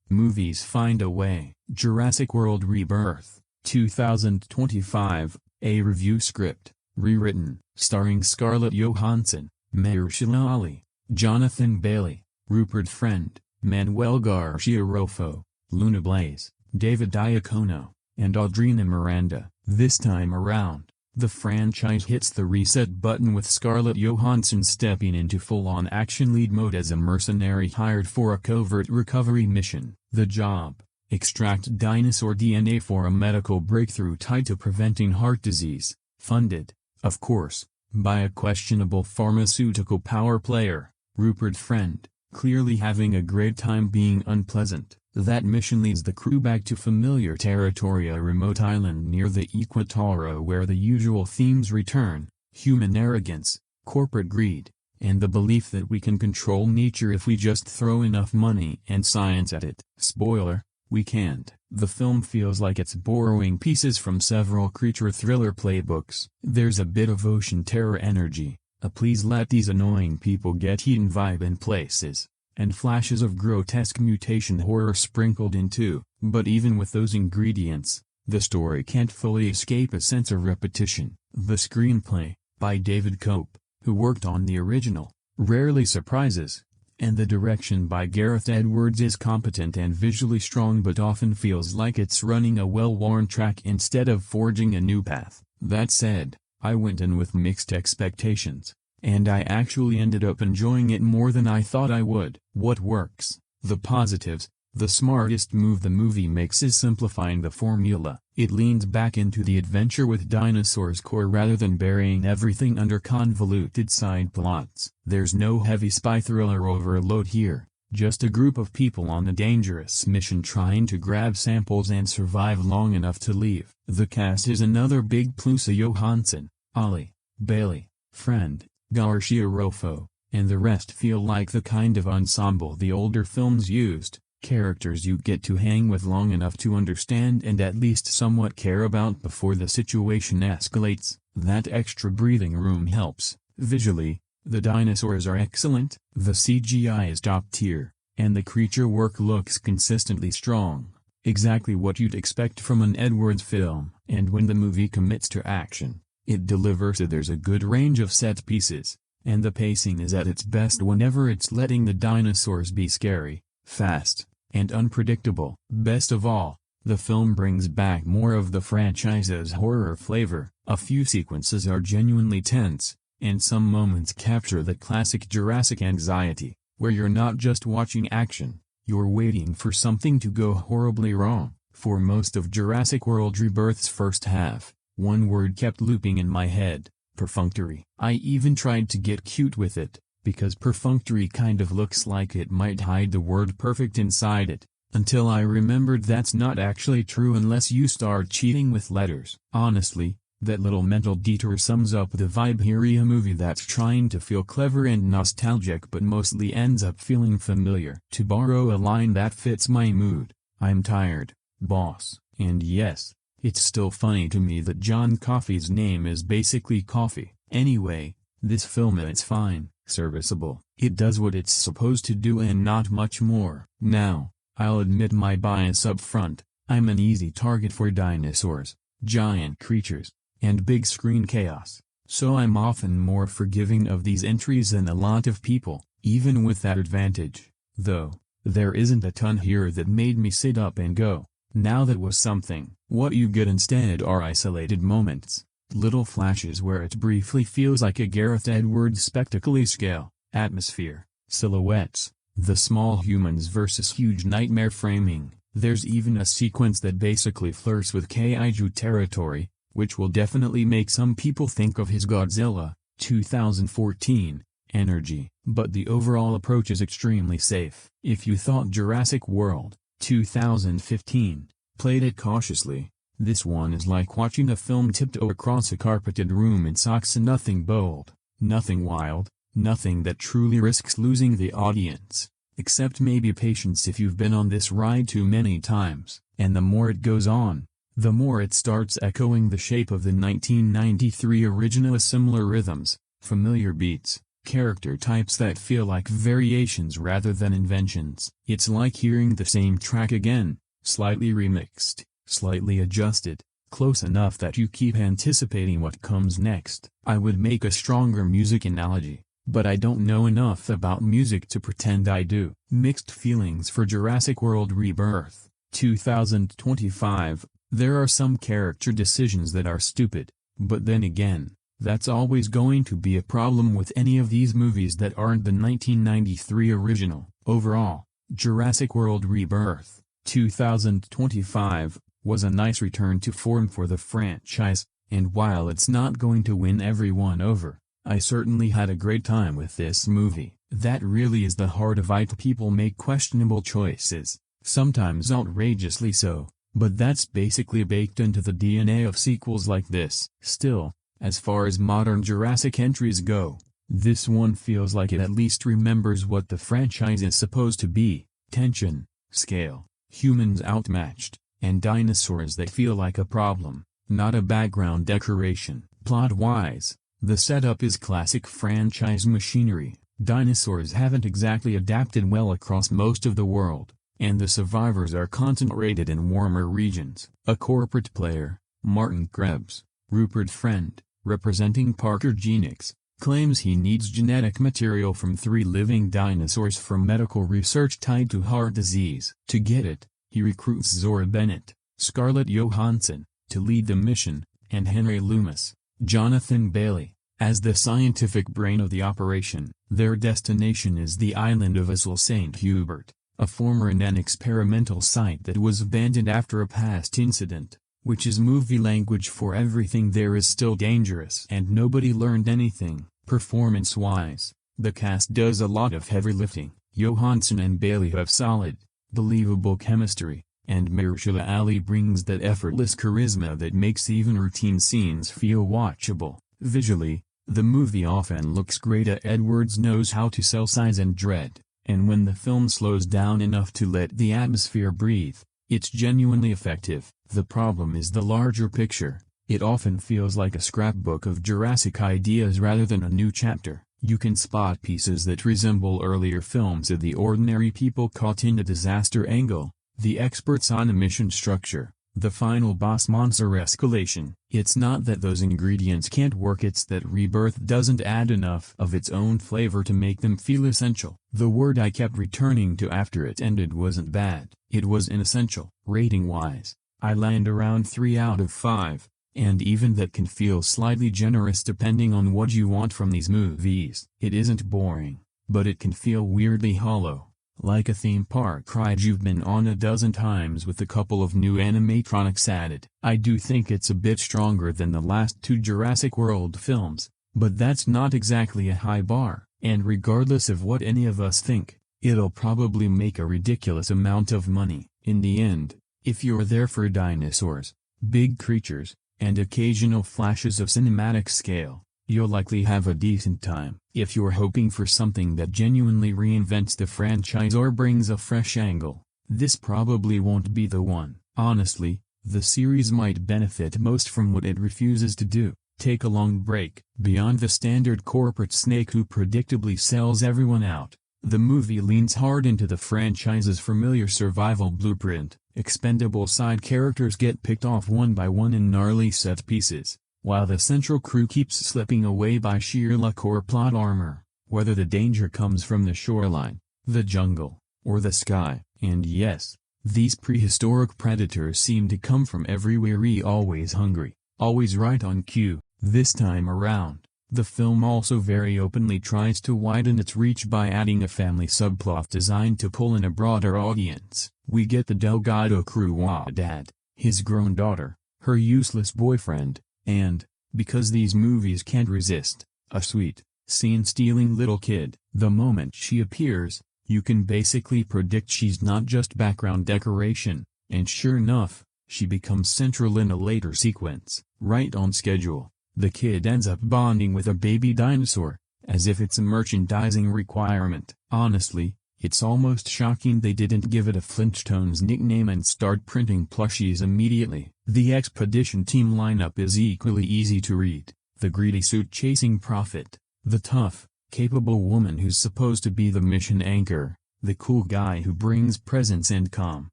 movies find a way. Jurassic World Rebirth, 2025, a review script, rewritten, starring Scarlett Johansson, Mahershala Ali, Jonathan Bailey, Rupert Friend, Manuel Garcia Rofo, Luna Blaze, David Diacono, and Audrina Miranda. This time around, the franchise hits the reset button with Scarlett Johansson stepping into full-on action lead mode as a mercenary hired for a covert recovery mission. The job: extract dinosaur DNA for a medical breakthrough tied to preventing heart disease, funded, of course, by a questionable pharmaceutical power player, Rupert Friend, clearly having a great time being unpleasant. That mission leads the crew back to familiar territory, a remote island near the Equator where the usual themes return: human arrogance, corporate greed, and the belief that we can control nature if we just throw enough money and science at it. Spoiler: we can't. The film feels like it's borrowing pieces from several creature thriller playbooks. There's a bit of ocean terror energy, a please let these annoying people get eaten vibe in places, and flashes of grotesque mutation horror sprinkled in too. But even with those ingredients, the story can't fully escape a sense of repetition. The screenplay, by David Cope, who worked on the original, rarely surprises, and the direction by Gareth Edwards is competent and visually strong but often feels like it's running a well-worn track instead of forging a new path. That said, I went in with mixed expectations, and I actually ended up enjoying it more than I thought I would. What works? The positives. The smartest move the movie makes is simplifying the formula. It leans back into the adventure with dinosaurs core rather than burying everything under convoluted side plots. There's no heavy spy thriller overload here, just a group of people on a dangerous mission trying to grab samples and survive long enough to leave. The cast is another big plus: Johansson, Ali, Bailey, Friend, Garcia Rofo, and the rest feel like the kind of ensemble the older films used. Characters you get to hang with long enough to understand and at least somewhat care about before the situation escalates. That extra breathing room helps. Visually, the dinosaurs are excellent, the CGI is top tier, and the creature work looks consistently strong. Exactly what you'd expect from an Edwards film. And when the movie commits to action, it delivers. There's a good range of set pieces, and the pacing is at its best whenever it's letting the dinosaurs be scary, fast, and unpredictable. Best of all, the film brings back more of the franchise's horror flavor. A few sequences are genuinely tense, and some moments capture that classic Jurassic anxiety, where you're not just watching action, you're waiting for something to go horribly wrong. For most of Jurassic World Rebirth's first half, one word kept looping in my head: perfunctory. I even tried to get cute with it, because perfunctory kind of looks like it might hide the word perfect inside it, until I remembered that's not actually true unless you start cheating with letters. Honestly, that little mental detour sums up the vibe here: a movie that's trying to feel clever and nostalgic but mostly ends up feeling familiar. To borrow a line that fits my mood, I'm tired, boss. And yes, it's still funny to me that John Coffey's name is basically coffee. Anyway, this film is fine, serviceable. It does what it's supposed to do and not much more. Now, I'll admit my bias up front: I'm an easy target for dinosaurs, giant creatures, and big screen chaos, so I'm often more forgiving of these entries than a lot of people. Even with that advantage, though, there isn't a ton here that made me sit up and go, now that was something. What you get instead are isolated moments, little flashes where it briefly feels like a Gareth Edwards spectacle scale, atmosphere, silhouettes, the small humans versus huge nightmare framing. There's even a sequence that basically flirts with kaiju territory, which will definitely make some people think of his Godzilla 2014 energy. But the overall approach is extremely safe. If you thought Jurassic World 2015 played it cautiously, this one is like watching a film tiptoe across a carpeted room in socks. And nothing bold, nothing wild, nothing that truly risks losing the audience, except maybe patience if you've been on this ride too many times. And the more it goes on, the more it starts echoing the shape of the 1993 original. Similar rhythms, familiar beats, character types that feel like variations rather than inventions. It's like hearing the same track again, slightly remixed, slightly adjusted, close enough that you keep anticipating what comes next. I would make a stronger music analogy, but I don't know enough about music to pretend I do. Mixed feelings for Jurassic World Rebirth 2025. There are some character decisions that are stupid, but then again, that's always going to be a problem with any of these movies that aren't the 1993 original. Overall, Jurassic World Rebirth 2025 was a nice return to form for the franchise, and while it's not going to win everyone over, I certainly had a great time with this movie. That really is the heart of it. People make questionable choices, sometimes outrageously so, but that's basically baked into the DNA of sequels like this. Still, as far as modern Jurassic entries go, this one feels like it at least remembers what the franchise is supposed to be: tension, scale, humans outmatched, and dinosaurs that feel like a problem, not a background decoration. Plot-wise, the setup is classic franchise machinery. Dinosaurs haven't exactly adapted well across most of the world, and the survivors are concentrated in warmer regions. A corporate player, Martin Krebs, Rupert Friend, representing Parker Genix, claims he needs genetic material from 3 living dinosaurs for medical research tied to heart disease. To get it, he recruits Zora Bennett, Scarlett Johansson, to lead the mission, and Henry Loomis, Jonathan Bailey, as the scientific brain of the operation. Their destination is the island of Isle St. Hubert, a former and experimental site that was abandoned after a past incident, which is movie language for everything there is still dangerous. And nobody learned anything. Performance-wise, the cast does a lot of heavy lifting. Johansson and Bailey have solid, believable chemistry, and Mahershala Ali brings that effortless charisma that makes even routine scenes feel watchable. Visually, the movie often looks great. Edwards knows how to sell size and dread, and when the film slows down enough to let the atmosphere breathe, it's genuinely effective. The problem is the larger picture. It often feels like a scrapbook of Jurassic ideas rather than a new chapter. You can spot pieces that resemble earlier films of the ordinary people caught in a disaster angle, the experts on a mission structure, the final boss monster escalation. It's not that those ingredients can't work, it's that Rebirth doesn't add enough of its own flavor to make them feel essential. The word I kept returning to after it ended wasn't bad, it was inessential. Rating-wise, I land around 3 out of 5. and even that can feel slightly generous depending on what you want from these movies. It isn't boring, but it can feel weirdly hollow, like a theme park ride you've been on a dozen times with a couple of new animatronics added. I do think it's a bit stronger than the last two Jurassic World films, but that's not exactly a high bar, and regardless of what any of us think, it'll probably make a ridiculous amount of money. In the end, if you're there for dinosaurs, big creatures, and occasional flashes of cinematic scale, you'll likely have a decent time. If you're hoping for something that genuinely reinvents the franchise or brings a fresh angle, this probably won't be the one. Honestly, the series might benefit most from what it refuses to do: take a long break. Beyond the standard corporate snake who predictably sells everyone out, the movie leans hard into the franchise's familiar survival blueprint. Expendable side characters get picked off one by one in gnarly set pieces, while the central crew keeps slipping away by sheer luck or plot armor, whether the danger comes from the shoreline, the jungle, or the sky. And yes, these prehistoric predators seem to come from everywhere, always hungry, always right on cue. This time around, the film also very openly tries to widen its reach by adding a family subplot designed to pull in a broader audience. We get the Delgado crew dad, his grown daughter, her useless boyfriend, and, because these movies can't resist, a sweet, scene-stealing little kid. The moment she appears, you can basically predict she's not just background decoration, and sure enough, she becomes central in a later sequence. Right on schedule, the kid ends up bonding with a baby dinosaur, as if it's a merchandising requirement. Honestly, it's almost shocking they didn't give it a Flintstones nickname and start printing plushies immediately. The expedition team lineup is equally easy to read: the greedy suit-chasing prophet, the tough, capable woman who's supposed to be the mission anchor, the cool guy who brings presence and calm,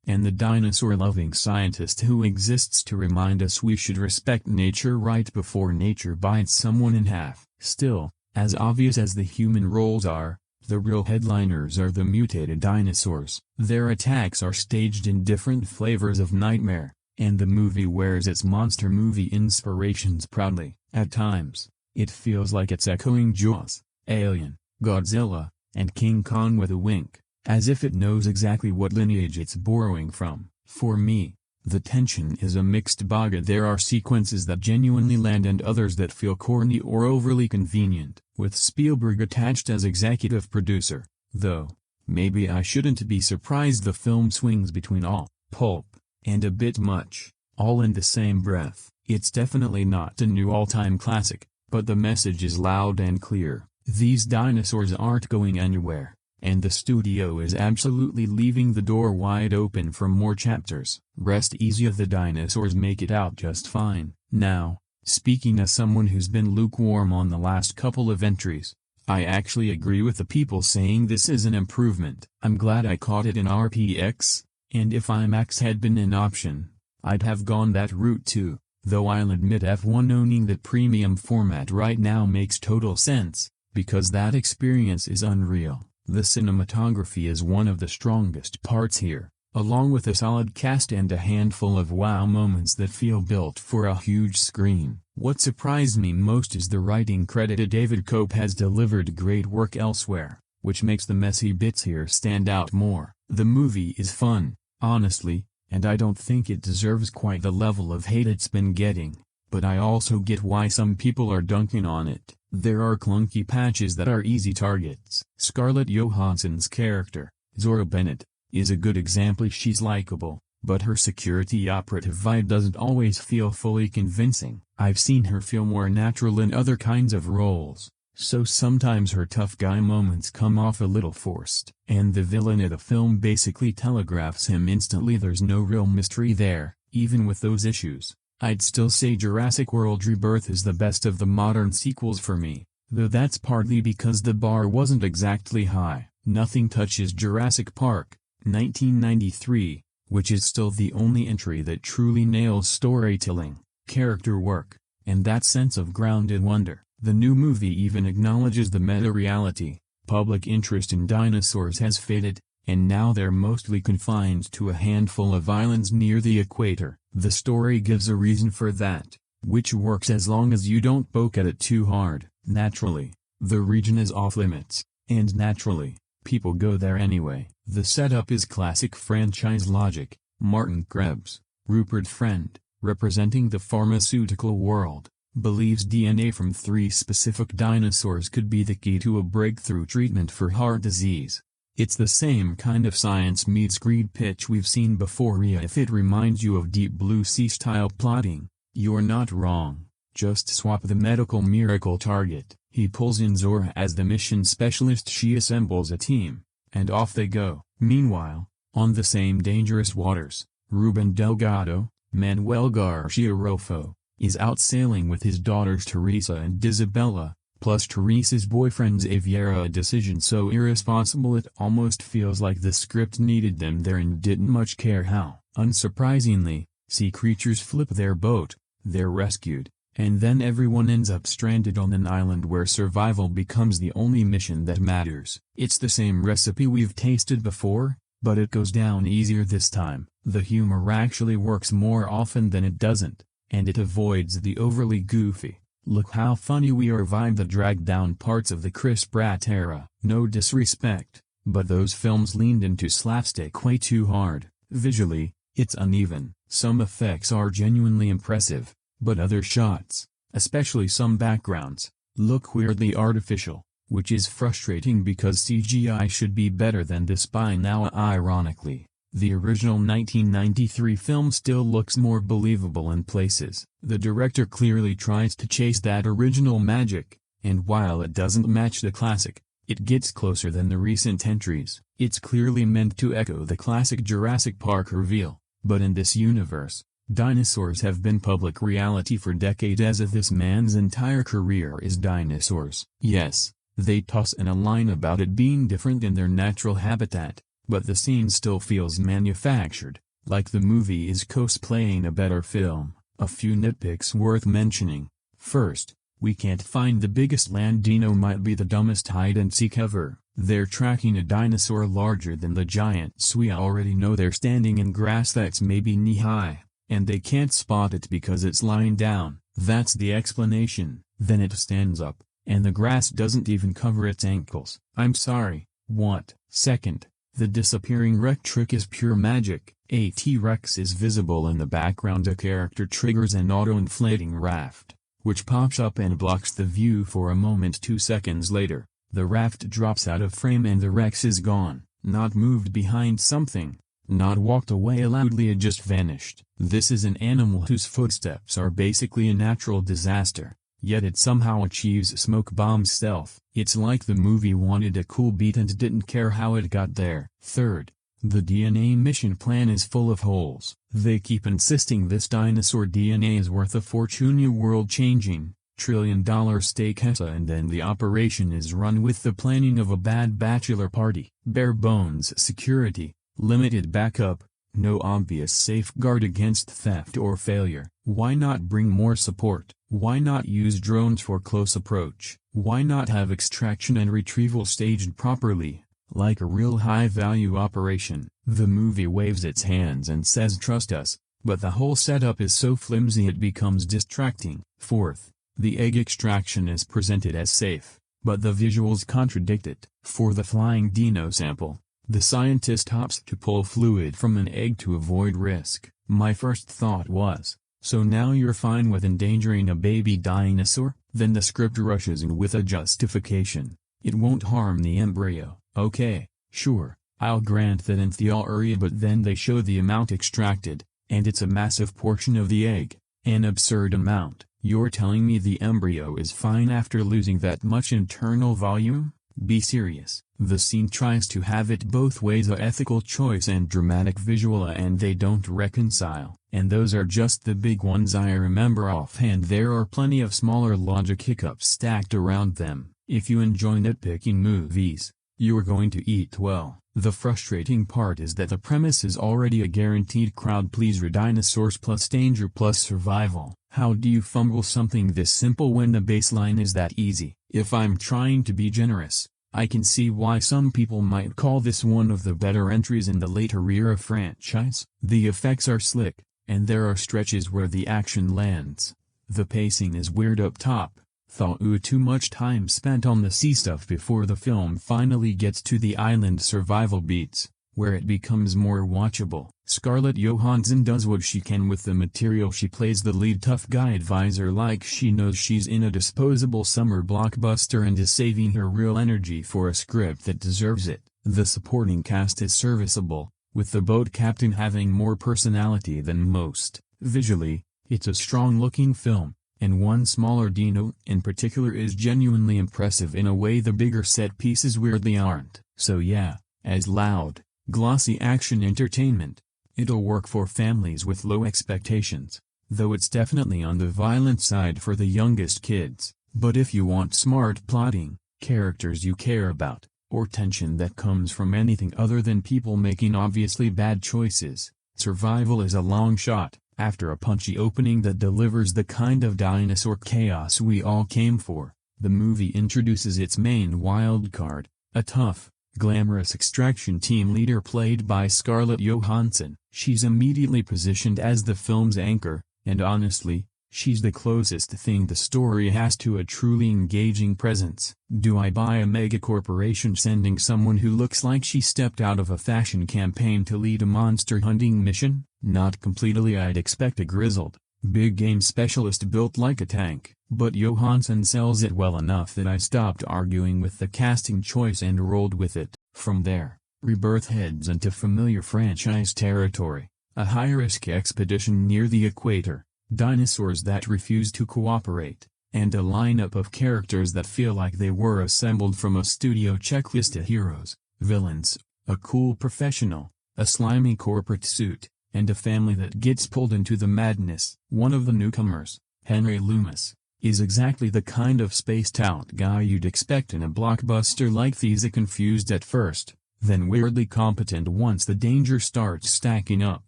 and the dinosaur-loving scientist who exists to remind us we should respect nature right before nature bites someone in half. Still, as obvious as the human roles are, the real headliners are the mutated dinosaurs. Their attacks are staged in different flavors of nightmare, and the movie wears its monster movie inspirations proudly. At times, it feels like it's echoing Jaws, Alien, Godzilla, and King Kong with a wink, as if it knows exactly what lineage it's borrowing from. For me, the tension is a mixed bag. There are sequences that genuinely land and others that feel corny or overly convenient. With Spielberg attached as executive producer, though, maybe I shouldn't be surprised the film swings between all pulp and a bit much, all in the same breath. It's definitely not a new all-time classic, but the message is loud and clear: these dinosaurs aren't going anywhere, and the studio is absolutely leaving the door wide open for more chapters. Rest easy, the dinosaurs make it out just fine. Now, speaking as someone who's been lukewarm on the last couple of entries, I actually agree with the people saying this is an improvement. I'm glad I caught it in RPX, and if IMAX had been an option, I'd have gone that route too, though I'll admit F1 owning that premium format right now makes total sense, because that experience is unreal. The cinematography is one of the strongest parts here, along with a solid cast and a handful of wow moments that feel built for a huge screen. What surprised me most is the writing credit. David Koepp has delivered great work elsewhere, which makes the messy bits here stand out more. The movie is fun, honestly, and I don't think it deserves quite the level of hate it's been getting, but I also get why some people are dunking on it. There are clunky patches that are easy targets. Scarlett Johansson's character, Zora Bennett, is a good example. She's likable, but her security operative vibe doesn't always feel fully convincing. I've seen her feel more natural in other kinds of roles, so sometimes her tough guy moments come off a little forced. And the villain of the film basically telegraphs him instantly. There's no real mystery there. Even with those issues, I'd still say Jurassic World Rebirth is the best of the modern sequels for me, though that's partly because the bar wasn't exactly high. Nothing touches Jurassic Park, 1993, which is still the only entry that truly nails storytelling, character work, and that sense of grounded wonder. The new movie even acknowledges the meta-reality. Public interest in dinosaurs has faded, and now they're mostly confined to a handful of islands near the equator. The story gives a reason for that, which works as long as you don't poke at it too hard. Naturally, the region is off limits, and naturally, people go there anyway. The setup is classic franchise logic. Martin Krebs, Rupert Friend, representing the pharmaceutical world, believes DNA from 3 specific dinosaurs could be the key to a breakthrough treatment for heart disease. It's the same kind of science meets greed pitch we've seen before. If it reminds you of Deep Blue Sea style plotting, you're not wrong. Just swap the medical miracle target. He pulls in Zora as the mission specialist. She assembles a team, and off they go. Meanwhile, on the same dangerous waters, Ruben Delgado, Manuel Garcia Rofo, is out sailing with his daughters Teresa and Isabella, plus Teresa's boyfriend Xavier. A decision so irresponsible it almost feels like the script needed them there and didn't much care how. Unsurprisingly, sea creatures flip their boat, they're rescued, and then everyone ends up stranded on an island where survival becomes the only mission that matters. It's the same recipe we've tasted before, but it goes down easier this time. The humor actually works more often than it doesn't, and it avoids the overly goofy, "look how funny we are" vibe that dragged down parts of the Chris Pratt era. No disrespect, but those films leaned into slapstick way too hard. Visually, it's uneven. Some effects are genuinely impressive, but other shots, especially some backgrounds, look weirdly artificial, which is frustrating because CGI should be better than this by now. Ironically, the original 1993 film still looks more believable in places. The director clearly tries to chase that original magic, and while it doesn't match the classic, it gets closer than the recent entries. It's clearly meant to echo the classic Jurassic Park reveal, but in this universe, dinosaurs have been public reality for decades. As if this man's entire career is dinosaurs. Yes, they toss in a line about it being different in their natural habitat, but the scene still feels manufactured, like the movie is cosplaying a better film. A few nitpicks worth mentioning. First, we can't find the biggest land dino. Might be the dumbest hide-and-seek ever. They're tracking a dinosaur larger than the giants. We already know they're standing in grass that's maybe knee-high, and they can't spot it because it's lying down. That's the explanation. Then it stands up, and the grass doesn't even cover its ankles. I'm sorry, what? Second, the disappearing wreck trick is pure magic. A T-Rex is visible in the background. A character triggers an auto-inflating raft, which pops up and blocks the view for a moment. 2 seconds later, the raft drops out of frame and the Rex is gone. Not moved behind something, not walked away loudly, it just vanished. This is an animal whose footsteps are basically a natural disaster, yet it somehow achieves smoke bomb stealth. It's like the movie wanted a cool beat and didn't care how it got there. Third, the DNA mission plan is full of holes. They keep insisting this dinosaur DNA is worth a fortune, world-changing, trillion-dollar stake, and then the operation is run with the planning of a bad bachelor party. Bare bones security, limited backup, no obvious safeguard against theft or failure. Why not bring more support? Why not use drones for close approach? Why not have extraction and retrieval staged properly, like a real high-value operation? The movie waves its hands and says trust us, but the whole setup is so flimsy it becomes distracting. Fourth, the egg extraction is presented as safe, but the visuals contradict it. For the flying dino sample, the scientist opts to pull fluid from an egg to avoid risk. My first thought was, so now you're fine with endangering a baby dinosaur? Then the script rushes in with a justification. It won't harm the embryo. Okay, sure, I'll grant that in theory, but then they show the amount extracted, and it's a massive portion of the egg, an absurd amount. You're telling me the embryo is fine after losing that much internal volume? Be serious. The scene tries to have it both ways, a ethical choice and dramatic visual, and they don't reconcile. And those are just the big ones I remember offhand. There are plenty of smaller logic hiccups stacked around them. If you enjoy nitpicking movies, you're going to eat well. The frustrating part is that the premise is already a guaranteed crowd pleaser: dinosaurs plus danger plus survival. How do you fumble something this simple when the baseline is that easy? If I'm trying to be generous, I can see why some people might call this one of the better entries in the later era franchise. The effects are slick, and there are stretches where the action lands. The pacing is weird up top. Too much time spent on the sea stuff before the film finally gets to the island survival beats, where it becomes more watchable. Scarlett Johansson does what she can with the material. She plays the lead tough guy advisor like she knows she's in a disposable summer blockbuster and is saving her real energy for a script that deserves it. The supporting cast is serviceable, with the boat captain having more personality than most. Visually, it's a strong-looking film, and one smaller dino in particular is genuinely impressive in a way the bigger set pieces weirdly aren't. So yeah, as loud, glossy action entertainment, it'll work for families with low expectations, though it's definitely on the violent side for the youngest kids. But if you want smart plotting, characters you care about, or tension that comes from anything other than people making obviously bad choices, Survival is a long shot. After a punchy opening that delivers the kind of dinosaur chaos we all came for, the movie introduces its main wildcard, a tough, glamorous extraction team leader played by Scarlett Johansson. She's immediately positioned as the film's anchor, and honestly, she's the closest thing the story has to a truly engaging presence. Do I buy a megacorporation sending someone who looks like she stepped out of a fashion campaign to lead a monster hunting mission? Not completely. I'd expect a grizzled, big game specialist built like a tank, but Johansson sells it well enough that I stopped arguing with the casting choice and rolled with it. From there, Rebirth heads into familiar franchise territory, a high-risk expedition near the equator, dinosaurs that refuse to cooperate, and a lineup of characters that feel like they were assembled from a studio checklist of heroes, villains, a cool professional, a slimy corporate suit, and a family that gets pulled into the madness. One of the newcomers, Henry Loomis, is exactly the kind of spaced out guy you'd expect in a blockbuster like these. Confused at first, then weirdly competent once the danger starts stacking up.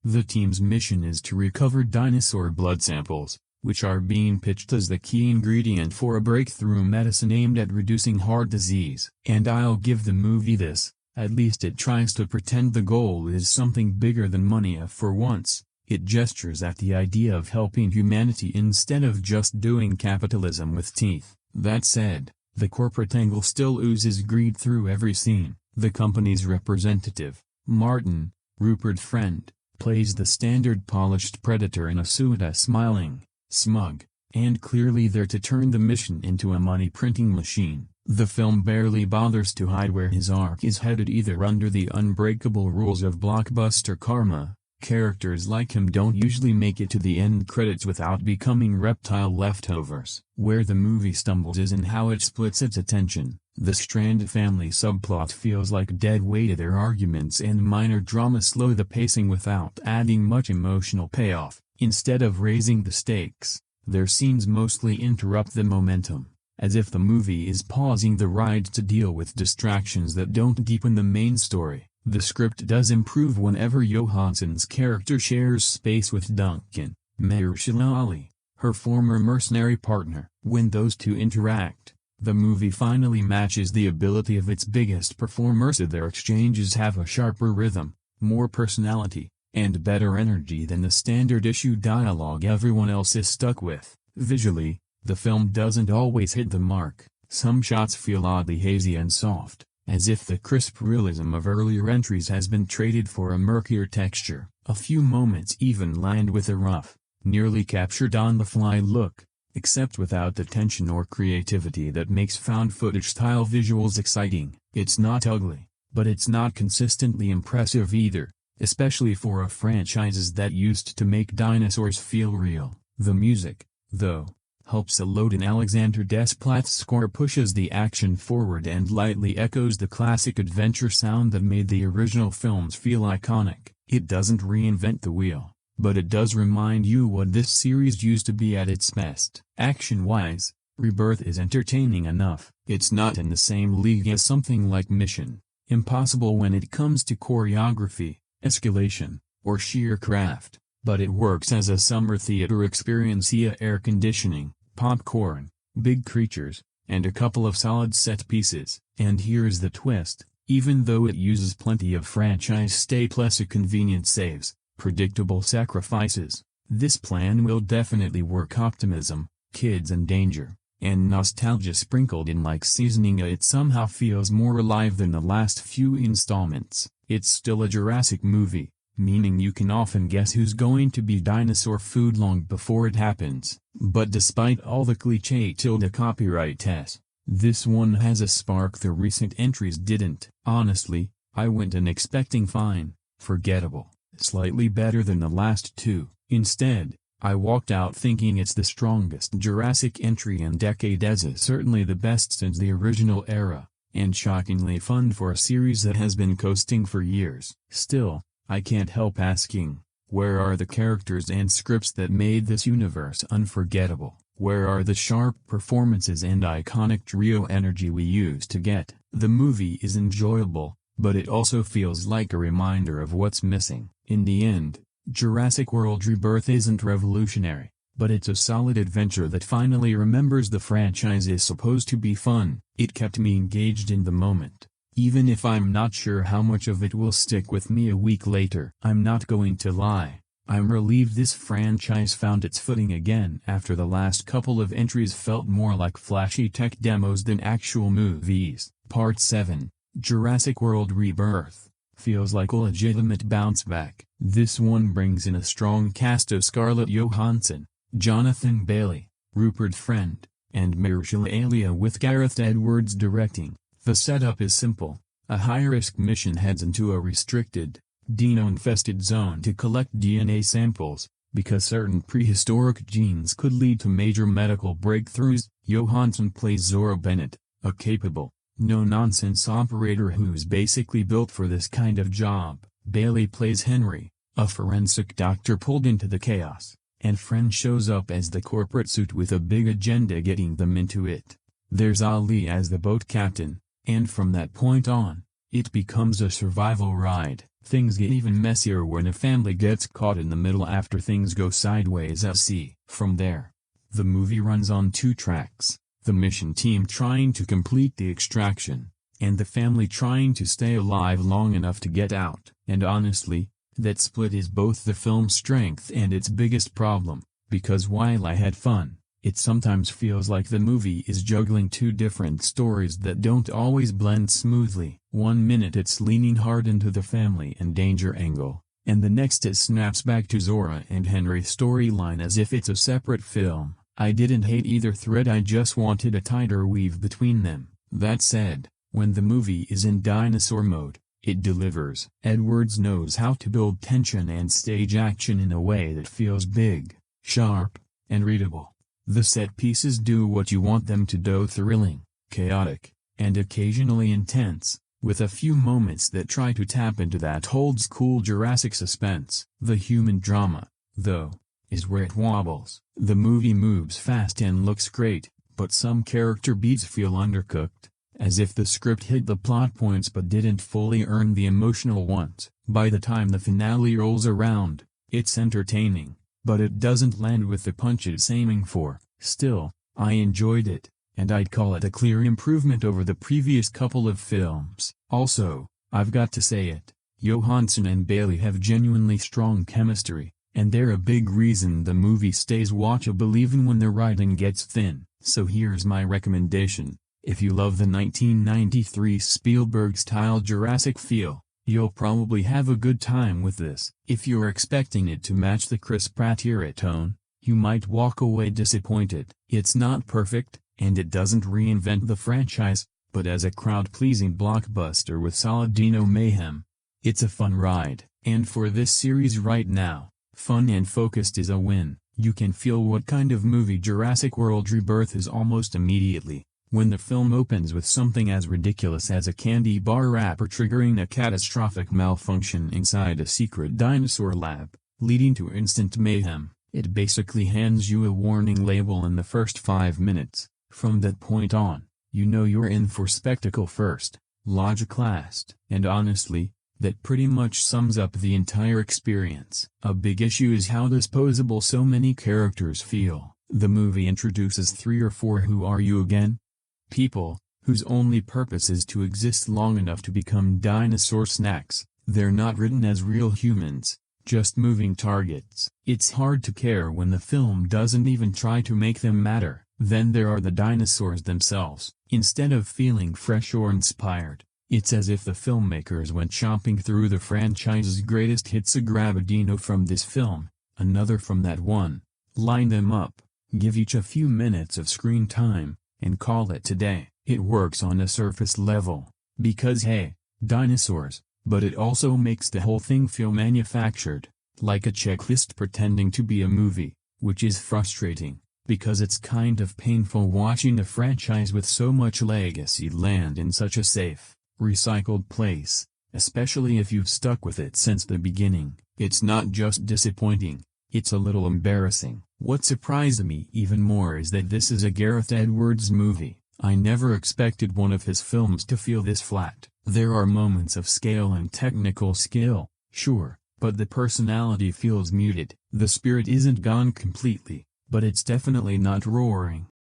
The team's mission is to recover dinosaur blood samples, which are being pitched as the key ingredient for a breakthrough medicine aimed at reducing heart disease. And I'll give the movie this, at least it tries to pretend the goal is something bigger than money. For once, it gestures at the idea of helping humanity instead of just doing capitalism with teeth. That said, the corporate angle still oozes greed through every scene. The company's representative, Martin, Rupert Friend, plays the standard polished predator in a suit, smiling, smug, and clearly there to turn the mission into a money-printing machine. The film barely bothers to hide where his arc is headed either. Under the unbreakable rules of blockbuster karma, characters like him don't usually make it to the end credits without becoming reptile leftovers. Where the movie stumbles is in how it splits its attention. The Strand family subplot feels like dead weight. Their arguments and minor drama slow the pacing without adding much emotional payoff. Instead of raising the stakes, their scenes mostly interrupt the momentum, as if the movie is pausing the ride to deal with distractions that don't deepen the main story. The script does improve whenever Johansson's character shares space with Duncan, Mahershala Ali, her former mercenary partner. When those two interact, the movie finally matches the ability of its biggest performers. Their exchanges have a sharper rhythm, more personality, and better energy than the standard issue dialogue everyone else is stuck with. Visually, the film doesn't always hit the mark. Some shots feel oddly hazy and soft, as if the crisp realism of earlier entries has been traded for a murkier texture. A few moments even land with a rough, nearly captured on-the-fly look, except without the tension or creativity that makes found footage-style visuals exciting. It's not ugly, but it's not consistently impressive either, especially for a franchise that used to make dinosaurs feel real. The music, though, helps a load. In Alexander Desplat's score pushes the action forward and lightly echoes the classic adventure sound that made the original films feel iconic. It doesn't reinvent the wheel, but it does remind you what this series used to be at its best. Action-wise, Rebirth is entertaining enough. It's not in the same league as something like Mission Impossible when it comes to choreography, escalation, or sheer craft, but it works as a summer theater experience via air conditioning, popcorn, big creatures, and a couple of solid set pieces. And here's the twist: even though it uses plenty of franchise staples, convenient saves, predictable sacrifices, This plan will definitely work. Optimism, kids and danger, and nostalgia sprinkled in like seasoning. It somehow feels more alive than the last few installments. It's still a Jurassic movie, meaning you can often guess who's going to be dinosaur food long before it happens. But despite all the cliche-copyright-esque, this one has a spark the recent entries didn't. Honestly, I went in expecting fine, forgettable, slightly better than the last two. Instead, I walked out thinking it's the strongest Jurassic entry in decades, is certainly the best since the original era, and shockingly fun for a series that has been coasting for years. Still, I can't help asking, where are the characters and scripts that made this universe unforgettable? Where are the sharp performances and iconic trio energy we used to get? The movie is enjoyable, but it also feels like a reminder of what's missing. In the end, Jurassic World Rebirth isn't revolutionary, but it's a solid adventure that finally remembers the franchise is supposed to be fun. It kept me engaged in the moment, even if I'm not sure how much of it will stick with me a week later. I'm not going to lie, I'm relieved this franchise found its footing again after the last couple of entries felt more like flashy tech demos than actual movies. Part 7, Jurassic World Rebirth, feels like a legitimate bounce back. This one brings in a strong cast of Scarlett Johansson, Jonathan Bailey, Rupert Friend, and Mahershala Ali with Gareth Edwards directing. The setup is simple. A high-risk mission heads into a restricted, dino-infested zone to collect DNA samples, because certain prehistoric genes could lead to major medical breakthroughs. Johansson plays Zora Bennett, a capable, no-nonsense operator who's basically built for this kind of job. Bailey plays Henry, a forensic doctor pulled into the chaos, and Friend shows up as the corporate suit with a big agenda getting them into it. There's Ali as the boat captain, and from that point on, it becomes a survival ride. Things get even messier when a family gets caught in the middle after things go sideways at sea. From there, the movie runs on two tracks, the mission team trying to complete the extraction, and the family trying to stay alive long enough to get out. And honestly, that split is both the film's strength and its biggest problem, because while I had fun, it sometimes feels like the movie is juggling two different stories that don't always blend smoothly. One minute it's leaning hard into the family and danger angle, and the next it snaps back to Zora and Henry's storyline as if it's a separate film. I didn't hate either thread, I just wanted a tighter weave between them. That said, when the movie is in dinosaur mode, it delivers. Edwards knows how to build tension and stage action in a way that feels big, sharp, and readable. The set pieces do what you want them to do: thrilling, chaotic, and occasionally intense, with a few moments that try to tap into that old-school Jurassic suspense. The human drama, though, is where it wobbles. The movie moves fast and looks great, but some character beats feel undercooked, as if the script hit the plot points but didn't fully earn the emotional ones. By the time the finale rolls around, it's entertaining, but it doesn't land with the punch it's aiming for. Still, I enjoyed it, and I'd call it a clear improvement over the previous couple of films. Also, I've got to say it, Johansson and Bailey have genuinely strong chemistry, and they're a big reason the movie stays watchable even when the writing gets thin. So here's my recommendation: if you love the 1993 Spielberg-style Jurassic feel, you'll probably have a good time with this. If you're expecting it to match the Chris Pratt-era tone, you might walk away disappointed. It's not perfect, and it doesn't reinvent the franchise, but as a crowd-pleasing blockbuster with solid dino mayhem, it's a fun ride. And for this series right now, fun and focused is a win. You can feel what kind of movie Jurassic World Rebirth is almost immediately, when the film opens with something as ridiculous as a candy bar wrapper triggering a catastrophic malfunction inside a secret dinosaur lab, leading to instant mayhem. It basically hands you a warning label in the first 5 minutes. From that point on, you know you're in for spectacle first, logic last. And honestly, that pretty much sums up the entire experience. A big issue is how disposable so many characters feel. The movie introduces 3 or 4 "who are you again?" people, whose only purpose is to exist long enough to become dinosaur snacks. They're not written as real humans, just moving targets. It's hard to care when the film doesn't even try to make them matter. Then there are the dinosaurs themselves. Instead of feeling fresh or inspired, it's as if the filmmakers went chomping through the franchise's greatest hits. Grab a dino from this film, another from that one, line them up, give each a few minutes of screen time, and call it a day. It works on a surface level, because hey, dinosaurs, but it also makes the whole thing feel manufactured, like a checklist pretending to be a movie, which is frustrating, because it's kind of painful watching a franchise with so much legacy land in such a safe, recycled place, especially if you've stuck with it since the beginning. It's not just disappointing, it's a little embarrassing. What surprised me even more is that this is a Gareth Edwards movie. I never expected one of his films to feel this flat. There are moments of scale and technical skill, sure, but the personality feels muted. The spirit isn't gone completely, but it's definitely not roaring.